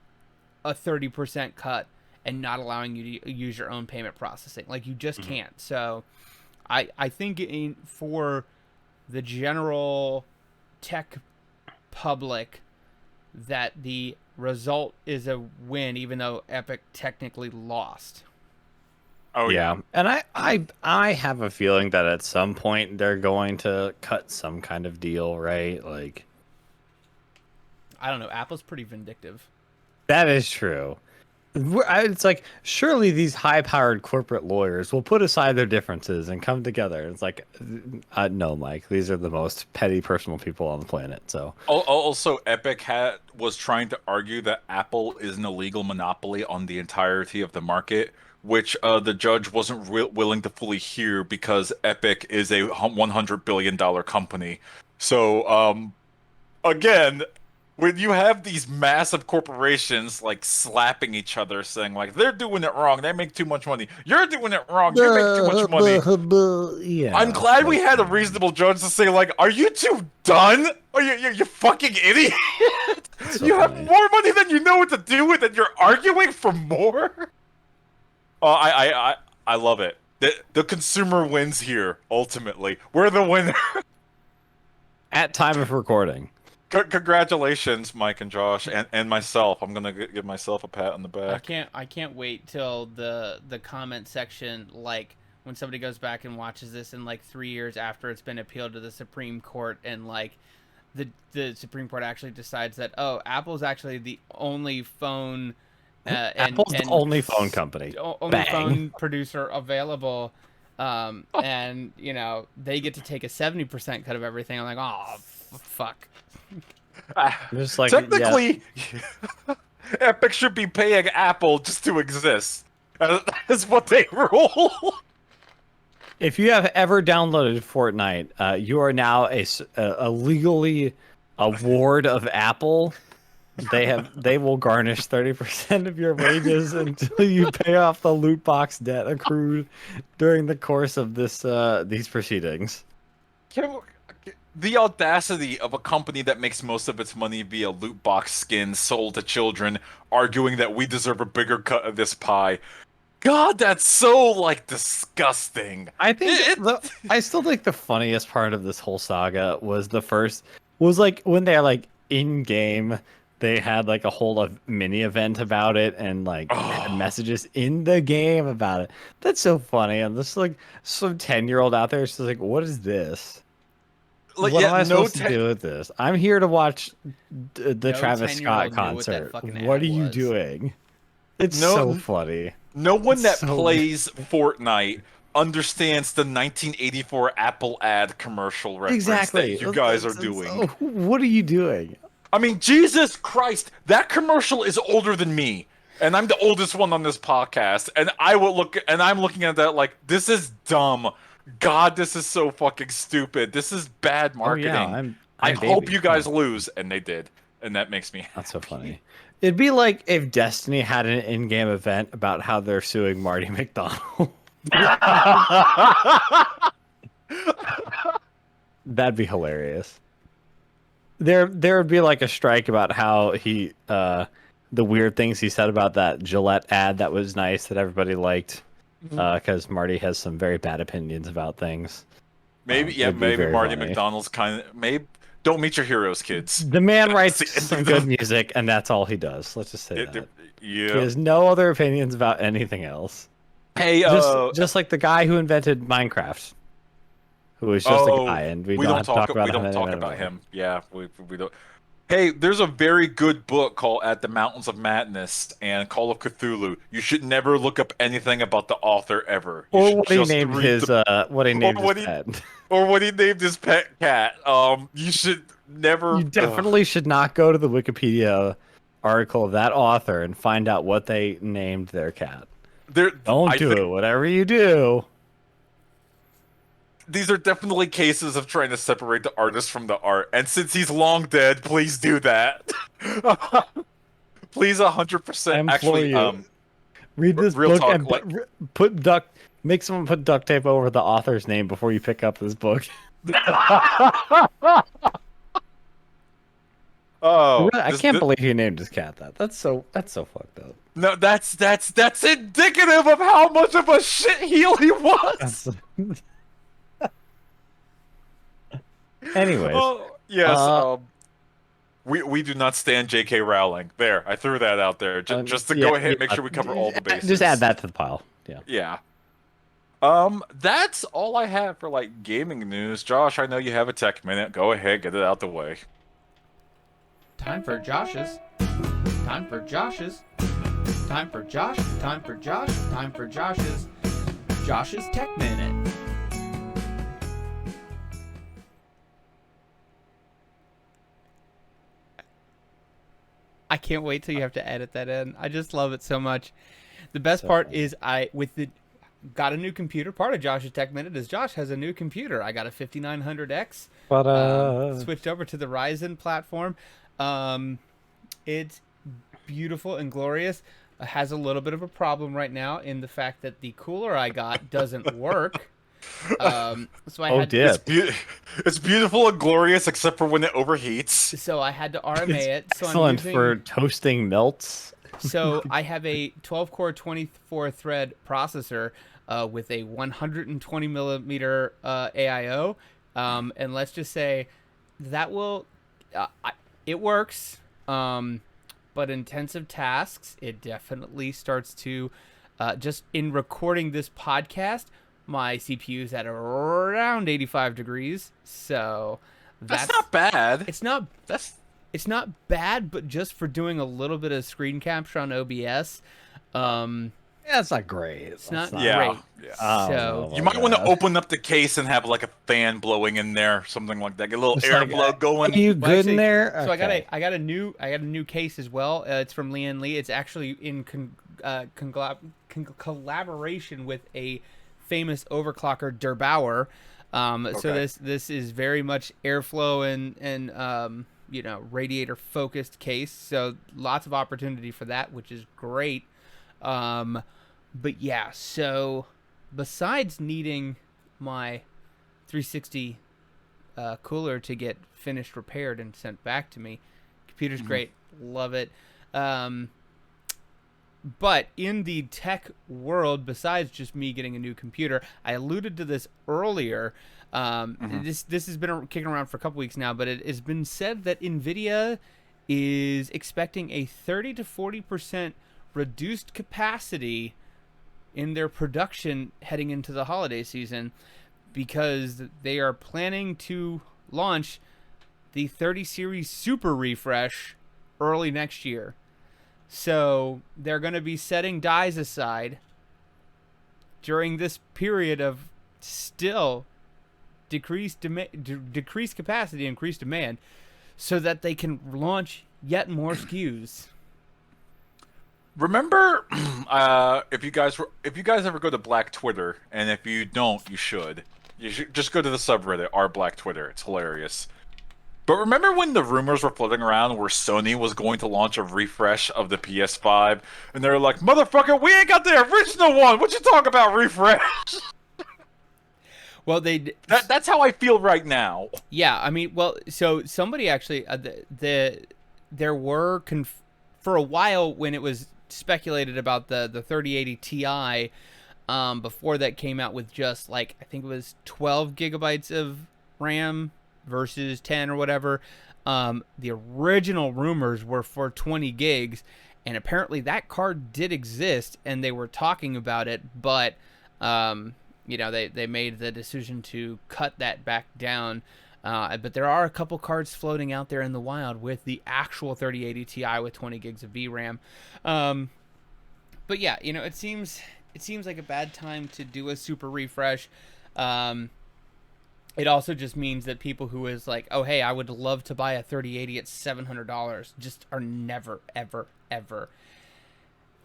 a 30% cut and not allowing you to use your own payment processing. Like, you just can't. So I think for the general tech public that the result is a win, even though Epic technically lost. Oh yeah. And I have a feeling that at some point they're going to cut some kind of deal, right? Like, I don't know. Apple's pretty vindictive. that is true. It's like, surely these high-powered corporate lawyers will put aside their differences and come together. It's like, no, Mike, these are the most petty personal people on the planet. So Also, Epic was trying to argue that Apple is an illegal monopoly on the entirety of the market, which the judge wasn't willing to fully hear because Epic is a $100 billion company. So, again, when you have these massive corporations like slapping each other, saying like they're doing it wrong, they make too much money. You're doing it wrong, you make too much money. Yeah, I'm glad we had a reasonable judge to say like, "Are you two done? Are you fucking idiot? So you have funny. more money than you know what to do with, and you're arguing for more." Oh, I love it. The consumer wins here. Ultimately, we're the winner. At time of recording. Congratulations, Mike and Josh, and myself. I'm gonna give myself a pat on the back. I can't wait till the comment section, like when somebody goes back and watches this in like 3 years after it's been appealed to the Supreme Court, and like the Supreme Court actually decides that, oh, Apple's actually the only phone Apple's the only phone company. only Bang. phone producer available, and they get to take a 70% cut of everything. I'm like, oh, fuck. Just like, Technically, Epic should be paying Apple just to exist. That's what they rule. if you have ever downloaded Fortnite, you are now a legally a ward of Apple. They will garnish 30% of your wages until you pay off the loot box debt accrued during the course of these proceedings. The audacity of a company that makes most of its money via loot box skins sold to children, arguing that we deserve a bigger cut of this pie. God, that's so like disgusting. I think I still think the funniest part of this whole saga was like when they're like in game, they had like a whole mini event about it and like had Oh, messages in the game about it. That's so funny. And this like some 10-year-old out there is just like, what is this? like What yeah, am I no supposed to ten. do with this? I'm here to watch the No Travis Scott 10-year-old knew what that concert. fucking What ad are you was. doing? It's so No, funny. no one It's that so good. plays Fortnite understands the 1984 Apple ad commercial reference that Exactly. you guys are doing. What are you doing? I mean, Jesus Christ, that commercial is older than me, and I'm the oldest one on this podcast, and I'm looking at that like this is dumb. God, this is so fucking stupid. This is bad Oh yeah, marketing. I I'm hope baby. you Come guys on. lose, and they did, and that makes me That's so happy. funny. It'd be like if Destiny had an in-game event about how they're suing Marty McDonald. That'd be hilarious. There would be like a strike about how he the weird things he said about that Gillette ad that was nice that everybody liked because Marty has some very bad opinions about things. Maybe, yeah, It'd be maybe very Marty funny. McDonald's kind of maybe don't meet your heroes, kids. The man That's writes the end some of good music, and that's all he does. Let's just say that. He yeah. has no other opinions about anything else. Hey, Just like the guy who invented Minecraft, who was just a oh, guy, and we don't have to talk about we don't him talk about anymore. him. Yeah, we don't. Hey, there's a very good book called At the Mountains of Madness and Call of Cthulhu. You should never look up anything about the author ever. You Or should just read the what he or named his what he pet. or what he named his pet cat. You should never. You definitely should not go to the Wikipedia article of that author and find out what they named their cat. There, Don't I do think it. Whatever you do. these are definitely cases of trying to separate the artist from the art. And since he's long dead, please do that. Please, I 100%. implore Actually, you. Read this real book talk. and Like, make someone put duct tape over the author's name before you pick up this book. oh, I can't believe he named his cat that. That's so fucked up. no, that's indicative of how much of a shitheel he was. Anyways, Oh, yes. uh, We do not stand J.K. Rowling. There, I threw that out there just to yeah, go ahead and make sure we cover all the bases. just add that to the pile. Yeah. Yeah. That's all I have for like gaming news. Josh, I know you have a tech minute. Go ahead, get it out the way. Time for Josh's. Time for Josh's. Time for Josh. Time for Josh. Time for Josh's. Josh's Tech Minute. I can't wait till you have to edit that in. I just love it so much. The best part is got a new computer. Part of Josh's Tech Minute is Josh has a new computer. I got a 5900X. But Switched over to the Ryzen platform. It's beautiful and glorious. Has a little bit of a problem right now in the fact that the cooler I got doesn't work. So I oh had dear. It's beautiful and glorious, except for when it overheats. so I had to RMA it. So Excellent I'm using, for toasting melts. So I have a 12-core, 24-thread processor with a 120 millimeter AIO, and let's just say that will it works. But intensive tasks, it definitely starts to just in recording this podcast. My CPU is at around 85 degrees, so That's not bad. It's not. It's not bad, but just for doing a little bit of screen capture on OBS, Yeah, it's not great. it's not great. Yeah. So You might want to open up the case and have like a fan blowing in there, something like that. Get a little It's airflow like, going. Are you Well, good actually, in there? So Okay. I got a new case as well. It's from Lian Lee. It's actually in collaboration with a famous overclocker, Der Bauer. So Okay. this is very much airflow and radiator focused case. So lots of opportunity for that, which is great. But yeah, so besides needing my 360 cooler to get finished repaired and sent back to me, computer's great, love it. But in the tech world, besides just me getting a new computer, I alluded to this earlier. This has been kicking around for a couple weeks now, but it has been said that NVIDIA is expecting a 30 to 40% reduced capacity in their production heading into the holiday season because they are planning to launch the 30 series Super refresh early next year. So they're going to be setting dies aside during this period of still decreased capacity, increased demand, so that they can launch yet more SKUs. Remember, if you guys ever go to Black Twitter, and if you don't, you should just go to the subreddit r/Black Twitter. It's hilarious. But remember when the rumors were floating around where Sony was going to launch a refresh of the PS5, and they were like, "Motherfucker, we ain't got the original one. What you talk about refresh?" Well, that's how I feel right now. Yeah, I mean, well, so somebody actually there were for a while when it was speculated about the 3080 Ti, before that came out with just like I think it was 12 gigabytes of RAM versus 10 or whatever. The original rumors were for 20 gigs, and apparently that card did exist, and they were talking about it, but they made the decision to cut that back down. But there are a couple cards floating out there in the wild with the actual 3080 Ti with 20 gigs of VRAM. But yeah, it seems like a bad time to do a super refresh. It also just means that people who is like, oh hey, I would love to buy a 3080 at $700, just are never, ever, ever,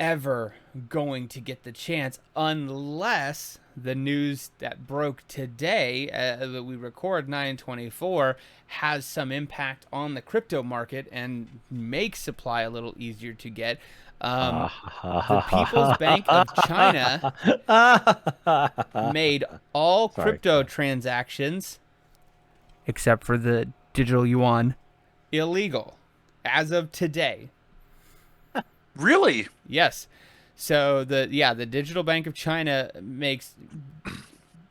ever going to get the chance unless the news that broke today that we record 9/24 has some impact on the crypto market and makes supply a little easier to get. The People's Bank of China made all crypto transactions except for the digital yuan illegal as of today. Really? Yes. So the Digital Bank of China makes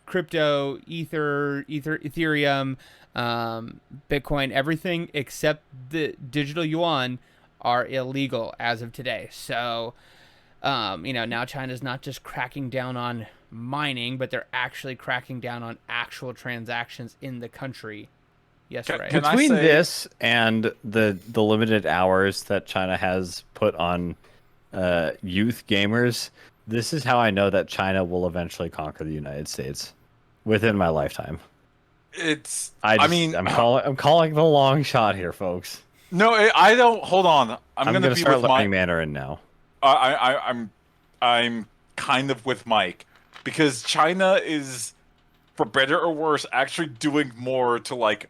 crypto, Ethereum, Bitcoin, everything except the digital yuan are illegal as of today. So, now China's not just cracking down on mining, but they're actually cracking down on actual transactions in the country. Yes, right. Between this and the limited hours that China has put on youth gamers, this is how I know that China will eventually conquer the United States within my lifetime. I'm calling the long shot here, folks. No, I don't. Hold on. I'm gonna be start with learning Mandarin now. I'm kind of with Mike because China is, for better or worse, actually doing more to like.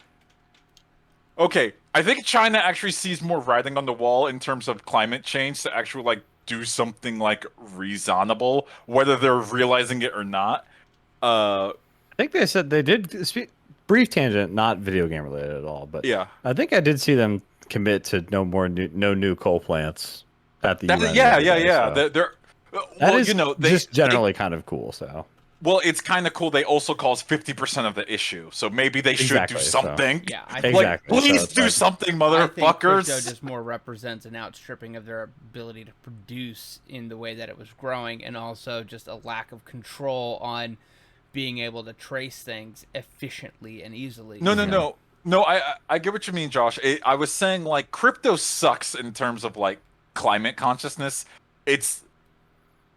Okay, I think China actually sees more writing on the wall in terms of climate change to actually like do something like reasonable, whether they're realizing it or not. I think they said they did. Brief tangent, not video game related at all, but yeah, I think I did see them commit to no new coal plants at the UN. Yeah. So. They're that is just generally kind of cool. So. Well, it's kind of cool. They also cause 50% of the issue, so maybe they should do something. So. Yeah, exactly. Please do something, motherfuckers. I think crypto just more represents an outstripping of their ability to produce in the way that it was growing, and also just a lack of control on being able to trace things efficiently and easily. No. I get what you mean, Josh. I was saying like crypto sucks in terms of like climate consciousness. It's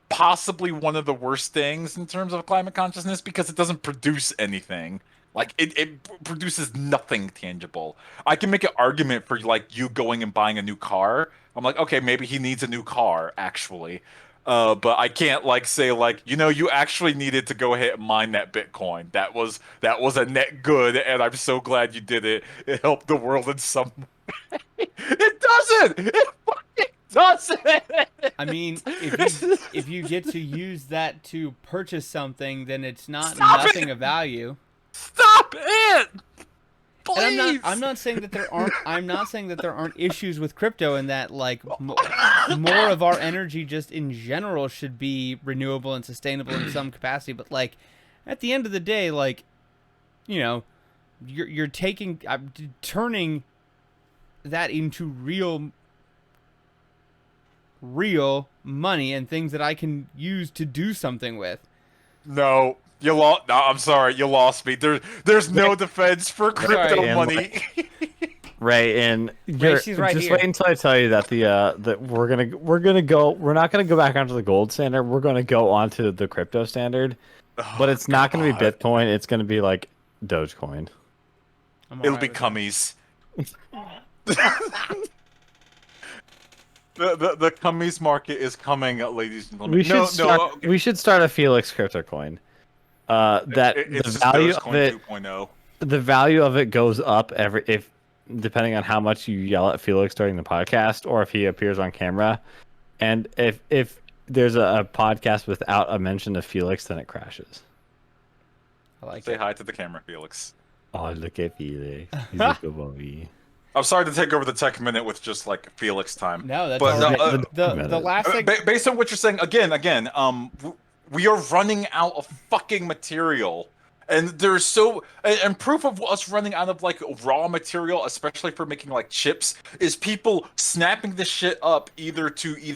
possibly one of the worst things in terms of climate consciousness because it doesn't produce anything. Like it produces nothing tangible. I can make an argument for like you going and buying a new car. I'm like, okay, maybe he needs a new car actually. But I can't like say like, you actually needed to go ahead and mine that Bitcoin. That was a net good, and I'm so glad you did it. It helped the world in some way. It doesn't. It fucking doesn't. I mean, if you get to use that to purchase something, then it's nothing of value. Stop it. Please. And I'm not saying that there aren't issues with crypto and that like more of our energy just in general should be renewable and sustainable in some capacity. But like at the end of the day, like you're turning that into real money and things that I can use to do something with. No, you lost. No, I'm sorry, you lost me. There's no defense for crypto Sorry. And, money. Right, and She's right just here. wait until I tell you that that we're not gonna go back onto the gold standard. We're gonna go onto the crypto standard, but it's not gonna be God. Bitcoin. It's gonna be like Dogecoin. I'm It'll alright be with that. cummies. The cummies market is coming, ladies and gentlemen. We should start a Felix crypto coin. That It's just Dogecoin 2.0. the value of it goes up depending on how much you yell at Felix during the podcast or if he appears on camera. And if there's a podcast without a mention of Felix, then it crashes. I like Say it. hi to the camera, Felix. Oh, look at Felix. He's a good boy. I'm sorry to take over the tech minute with just like Felix time. No, that's But all no, right. The last thing. Based on what you're saying, again, we are running out of fucking material, and and proof of us running out of like raw material, especially for making like chips, is people snapping this shit up either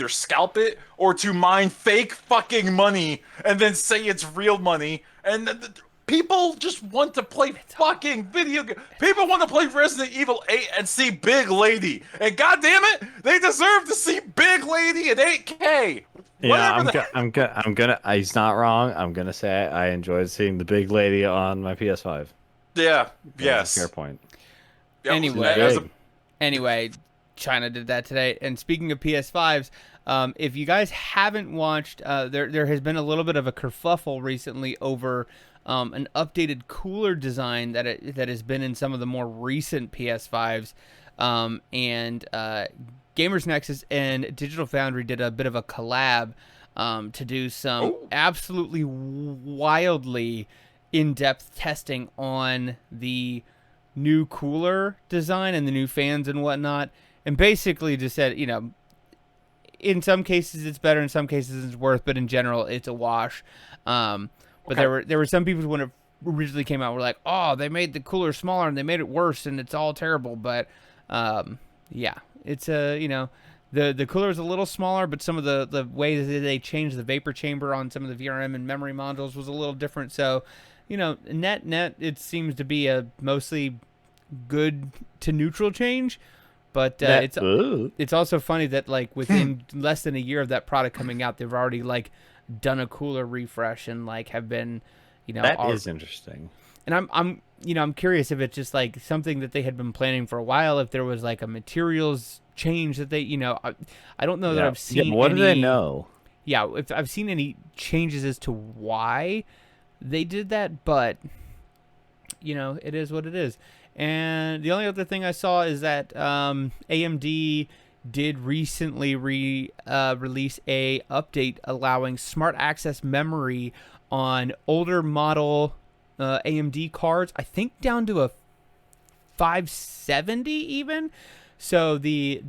scalp it or to mine fake fucking money and then say it's real money, and people just want to play fucking video games. People want to play Resident Evil 8 and see Big Lady. And goddamn it, they deserve to see Big Lady at 8K. Yeah, I'm gonna. He's not wrong. I'm gonna say I enjoyed seeing the Big Lady on my PS5. Yeah. That's Yes. a fair point. Yeah, Anyway. Anyway, China did that today. And speaking of PS5s, if you guys haven't watched, there has been a little bit of a kerfuffle recently over an updated cooler design that has been in some of the more recent PS5s, and Gamers Nexus and Digital Foundry did a bit of a collab to do some absolutely wildly in-depth testing on the new cooler design and the new fans and whatnot, and basically just said, in some cases it's better, in some cases it's worse, but in general it's a wash. But there were some people who, when it originally came out, were like, "Oh, they made the cooler smaller and they made it worse and it's all terrible." But yeah, it's the cooler is a little smaller, but some of the ways that they changed the vapor chamber on some of the VRM and memory modules was a little different. So, net it seems to be a mostly good to neutral change. But it's also funny that like within less than a year of that product coming out, they've already like done a cooler refresh and like have been, that is interesting. And I'm curious if it's just like something that they had been planning for a while, if there was like a materials change that they, I don't know that I've seen. Yeah, what do they know? Yeah, if I've seen any changes as to why they did that, but it is what it is. And the only other thing I saw is that AMD did recently release a update allowing smart access memory on older model AMD cards. I think down to a 570 even. So the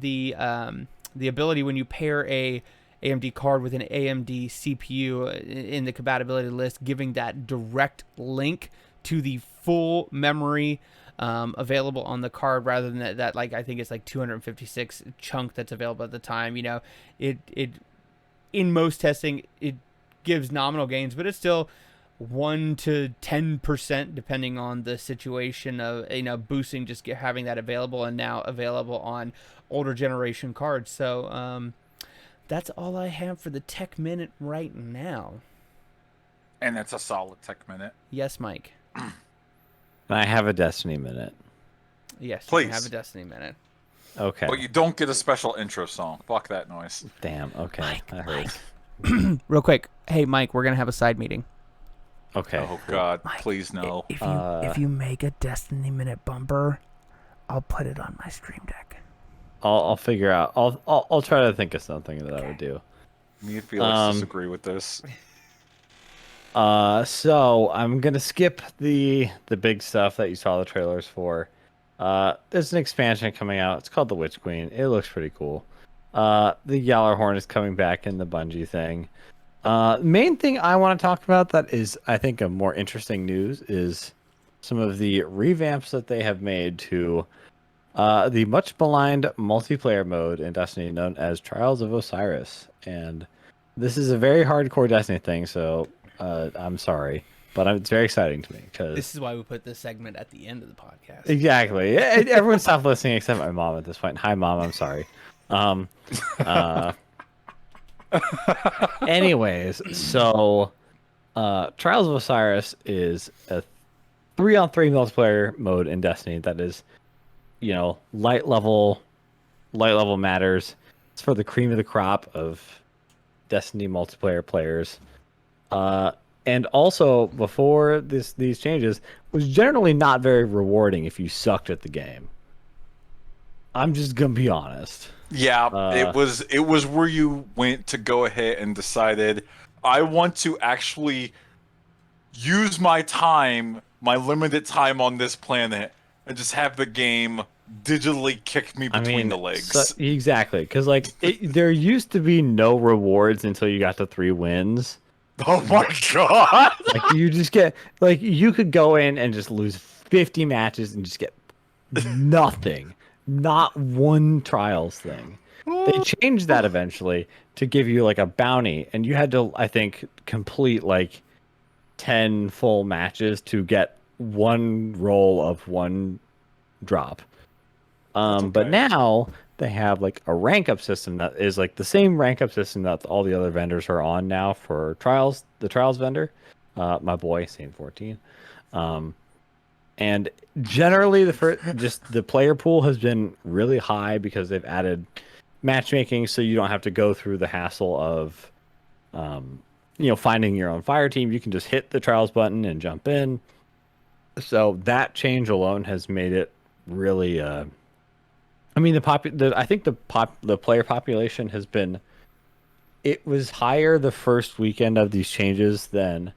ability when you pair a AMD card with an AMD CPU in the compatibility list, giving that direct link to the full memory available on the card, rather than that like I think it's like 256 chunk that's available at the time. It in most testing it gives nominal gains, but it's still 1 to 10% depending on the situation of boosting, just having that available, and now available on older generation cards. So that's all I have for the tech minute right now. And it's a solid tech minute. Yes, Mike. I have a Destiny minute. Yes, please. You can have a Destiny minute. Okay. But you don't get a special intro song. Fuck that noise. Damn. Okay. Mike. Real quick. Hey, Mike, we're gonna have a side meeting. Okay. Oh God, Mike, please no. If you make a Destiny minute bumper, I'll put it on my stream deck. I'll figure out. I'll try to think of something that I would do. Me and Felix disagree with this. So I'm gonna skip the big stuff that you saw the trailers for. There's an expansion coming out. It's called the Witch Queen. It looks pretty cool. The Yallarhorn is coming back in the Bungie thing. Main thing I want to talk about that is, I think, a more interesting news is some of the revamps that they have made to the much maligned multiplayer mode in Destiny known as Trials of Osiris. And this is a very hardcore Destiny thing, so I'm sorry. But it's very exciting to me because This is why we put this segment at the end of the podcast. exactly. Everyone stopped listening except my mom at this point. Hi, Mom. I'm sorry. Um, uh, anyways, so Trials of Osiris is a 3-on-3 multiplayer mode in Destiny that is, light level matters. It's for the cream of the crop of Destiny multiplayer players. And also before these changes was generally not very rewarding if you sucked at the game. I'm just gonna be honest. Yeah, it was where you went to go ahead and decided I want to actually use my time, my limited time on this planet, and just have the game digitally kick me between the legs. Exactly, because there used to be no rewards until you got to 3 wins. Oh my god! Like you just get you could go in and just lose 50 matches and just get nothing, not one trials thing. They changed that eventually to give you like a bounty, and you had to, I think, complete 10 full matches to get one roll of one drop. But now they have a rank up system that is the same rank up system that all the other vendors are on now for trials. The trials vendor, my boy Saint 14, and generally the player pool has been really high because they've added matchmaking, so you don't have to go through the hassle of finding your own fire team. You can just hit the trials button and jump in. So that change alone has made it really. I mean, I think the player population has been. It was higher the first weekend of these changes than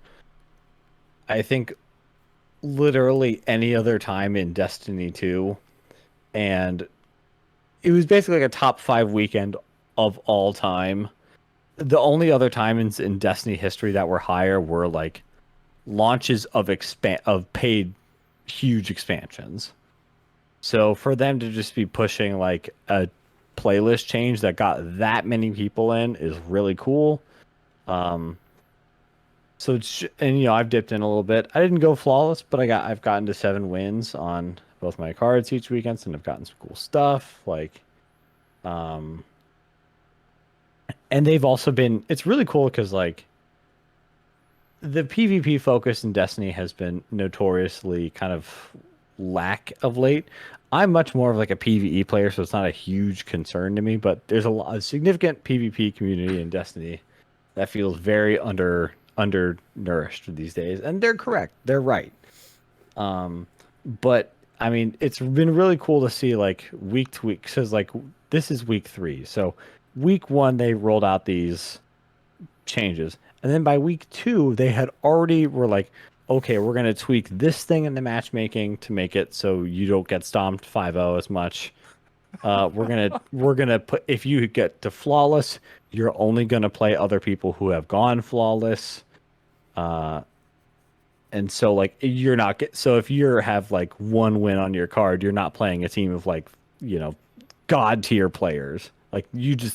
I think literally any other time in Destiny 2, and it was basically a top 5 weekend of all time. The only other times in Destiny history that were higher were launches of paid huge expansions. So for them to just be pushing a playlist change that got that many people in is really cool. So I've dipped in a little bit. I didn't go flawless, but I've gotten to 7 wins on both my cards each weekend, and I've gotten some cool stuff and they've also been. It's really cool because the PvP focus in Destiny has been notoriously kind of lack of late. I'm much more of a PvE player, so it's not a huge concern to me. But there's a significant PvP community in Destiny that feels very undernourished these days, and they're correct. They're right. But I mean, it's been really cool to see week to week. Because this is week 3, so week 1 they rolled out these changes, and then by week 2 they had already were okay, we're gonna tweak this thing in the matchmaking to make it so you don't get stomped 5-0 as much. We're gonna put, if you get to flawless, you're only gonna play other people who have gone flawless. And so you're not so if you have 1 win on your card, you're not playing a team of god tier players.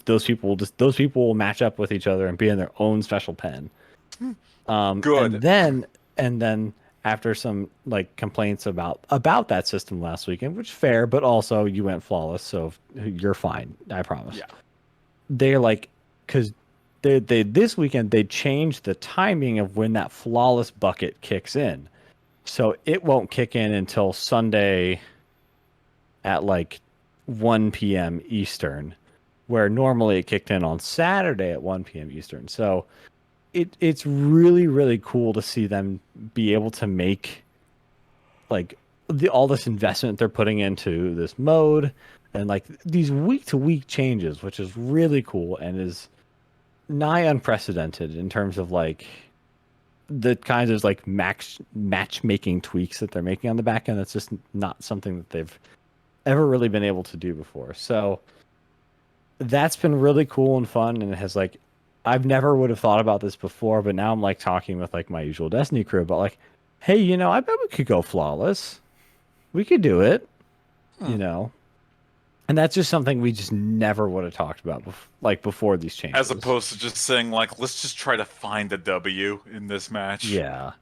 Those people will match up with each other and be in their own special pen. Good. And then after some complaints about that system last weekend, which fair, but also you went flawless, so you're fine. I promise. Yeah. They're because they this weekend they changed the timing of when that flawless bucket kicks in, so it won't kick in until Sunday at 1 p.m. Eastern, where normally it kicked in on Saturday at 1 p.m. Eastern. So it's really, really cool to see them be able to make all this investment they're putting into this mode and these week to week changes, which is really cool and is nigh unprecedented in terms of the kinds of matchmaking tweaks that they're making on the back end. That's just not something that they've ever really been able to do before. So that's been really cool and fun, and it has I've never would have thought about this before, but now I'm talking with my usual Destiny crew about hey, I bet we could go flawless. We could do it. And that's just something we just never would have talked about before these changes. As opposed to just saying like, let's just try to find a W in this match. Yeah.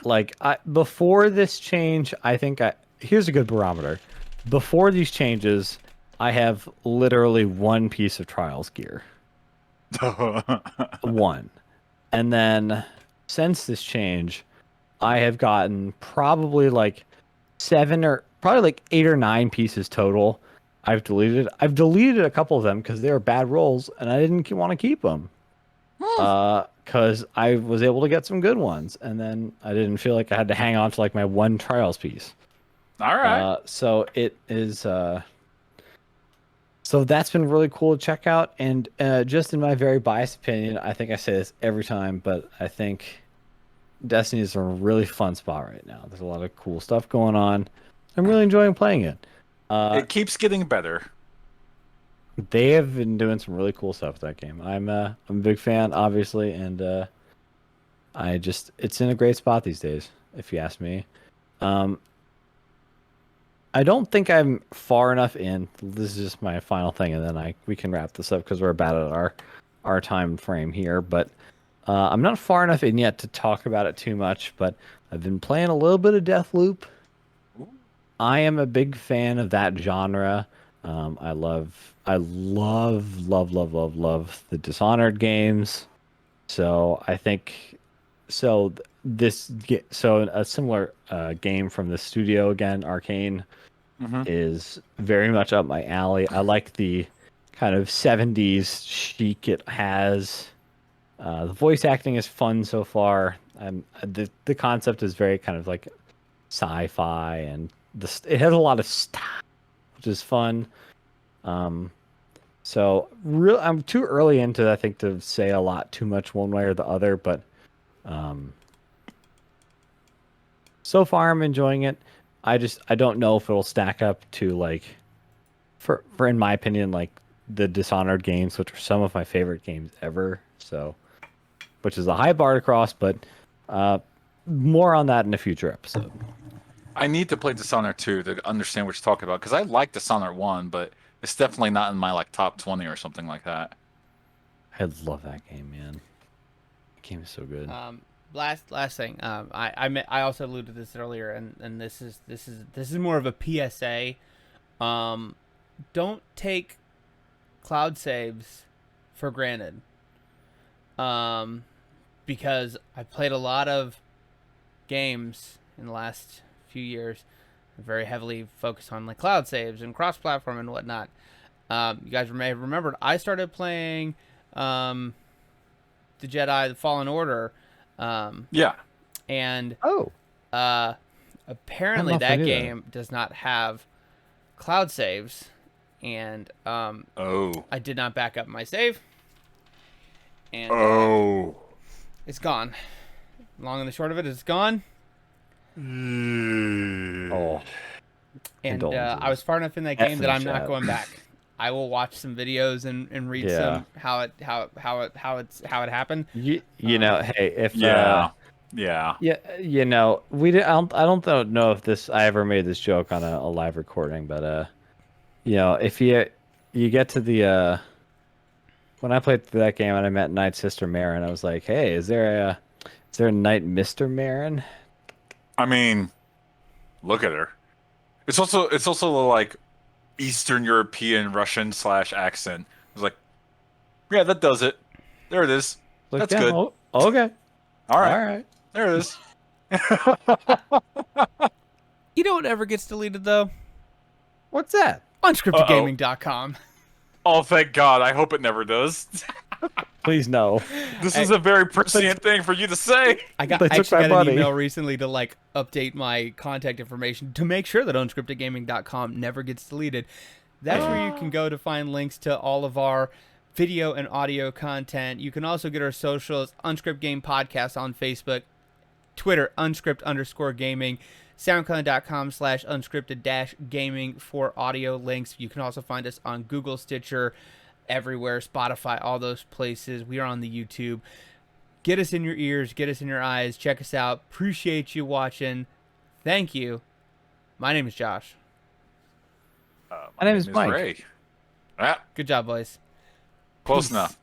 Like before this change, I think here's a good barometer. Before these changes, I have literally one piece of Trials gear. One. And then since this change, I have gotten probably like probably like 8 or 9 pieces total. I've deleted. I've deleted a couple of them because they were bad rolls, and I didn't want to keep them. Because I was able to get some good ones, and then I didn't feel like I had to hang on to like my one Trials piece. All right. So it is. So that's been really cool to check out, and just in my very biased opinion, I think I say this every time, but I think Destiny is a really fun spot right now. There's a lot of cool stuff going on. I'm really enjoying playing it. It keeps getting better. They have been doing some really cool stuff with that game. I'm a big fan, obviously, and it's in a great spot these days, if you ask me. I don't think I'm far enough in. This is just my final thing, and then we can wrap this up because we're about at our time frame here. But I'm not far enough in yet to talk about it too much. But I've been playing a little bit of Deathloop. I am a big fan of that genre. I love the Dishonored games. So I think so. So a similar game from the studio again, Arcane, is very much up my alley. I like the kind of 70s chic it has. The voice acting is fun so far. The concept is very kind of like sci-fi, and it has a lot of style, which is fun. So I'm too early into, I think, to say a lot too much one way or the other, but so far I'm enjoying it. I don't know if it'll stack up to like for in my opinion like the Dishonored games, which are some of my favorite games ever. So, which is a high bar to cross, but more on that in a future episode. I need to play Dishonored 2 to understand what you're talking about because I like Dishonored 1, but it's definitely not in my like top 20 or something like that. I love that game, man. That game is so good. Last thing. I also alluded to this earlier, and this is more of a PSA. Don't take cloud saves for granted. Because I've played a lot of games in the last few years, very heavily focused on like cloud saves and cross-platform and whatnot. You guys may have remembered I started playing the Jedi: The Fallen Order. Yeah. And apparently I don't know if I that knew game does not have cloud saves, and I did not back up my save, and it's gone. Long and the short of it is it's gone. Oh. And I was far enough in that game that I'm not going back. I will watch some videos and read some how it happened. You know, hey, if yeah, you know, I don't know if I ever made this joke on a live recording, but you know, if you get to the when I played through that game and I met Knight's sister Marin, I was like, hey, is there a Knight Mr. Marin? I mean, look at her. It's also like Eastern European Russian / accent. It's like, yeah, that does it. There it is. Like, that's good. Oh, okay. All right. All right. There it is. You know what ever gets deleted though? What's that? Unscriptedgaming.com. Oh, thank God. I hope it never does. Please no. This is a very prescient thing for you to say. I actually got an email recently to like update my contact information to make sure that unscriptedgaming.com never gets deleted. That's where you can go to find links to all of our video and audio content. You can also get our socials, Unscript Game Podcast on Facebook, Twitter, unscript_gaming, soundcloud.com/unscripted-gaming for audio links. You can also find us on Google, Stitcher, everywhere, Spotify, all those places. We are on the YouTube. Get us in your ears, get us in your eyes, check us out. Appreciate you watching. Thank you. My name is Josh. My name is Mike. Ray. Ah, Good job, boys. close Peace. enough.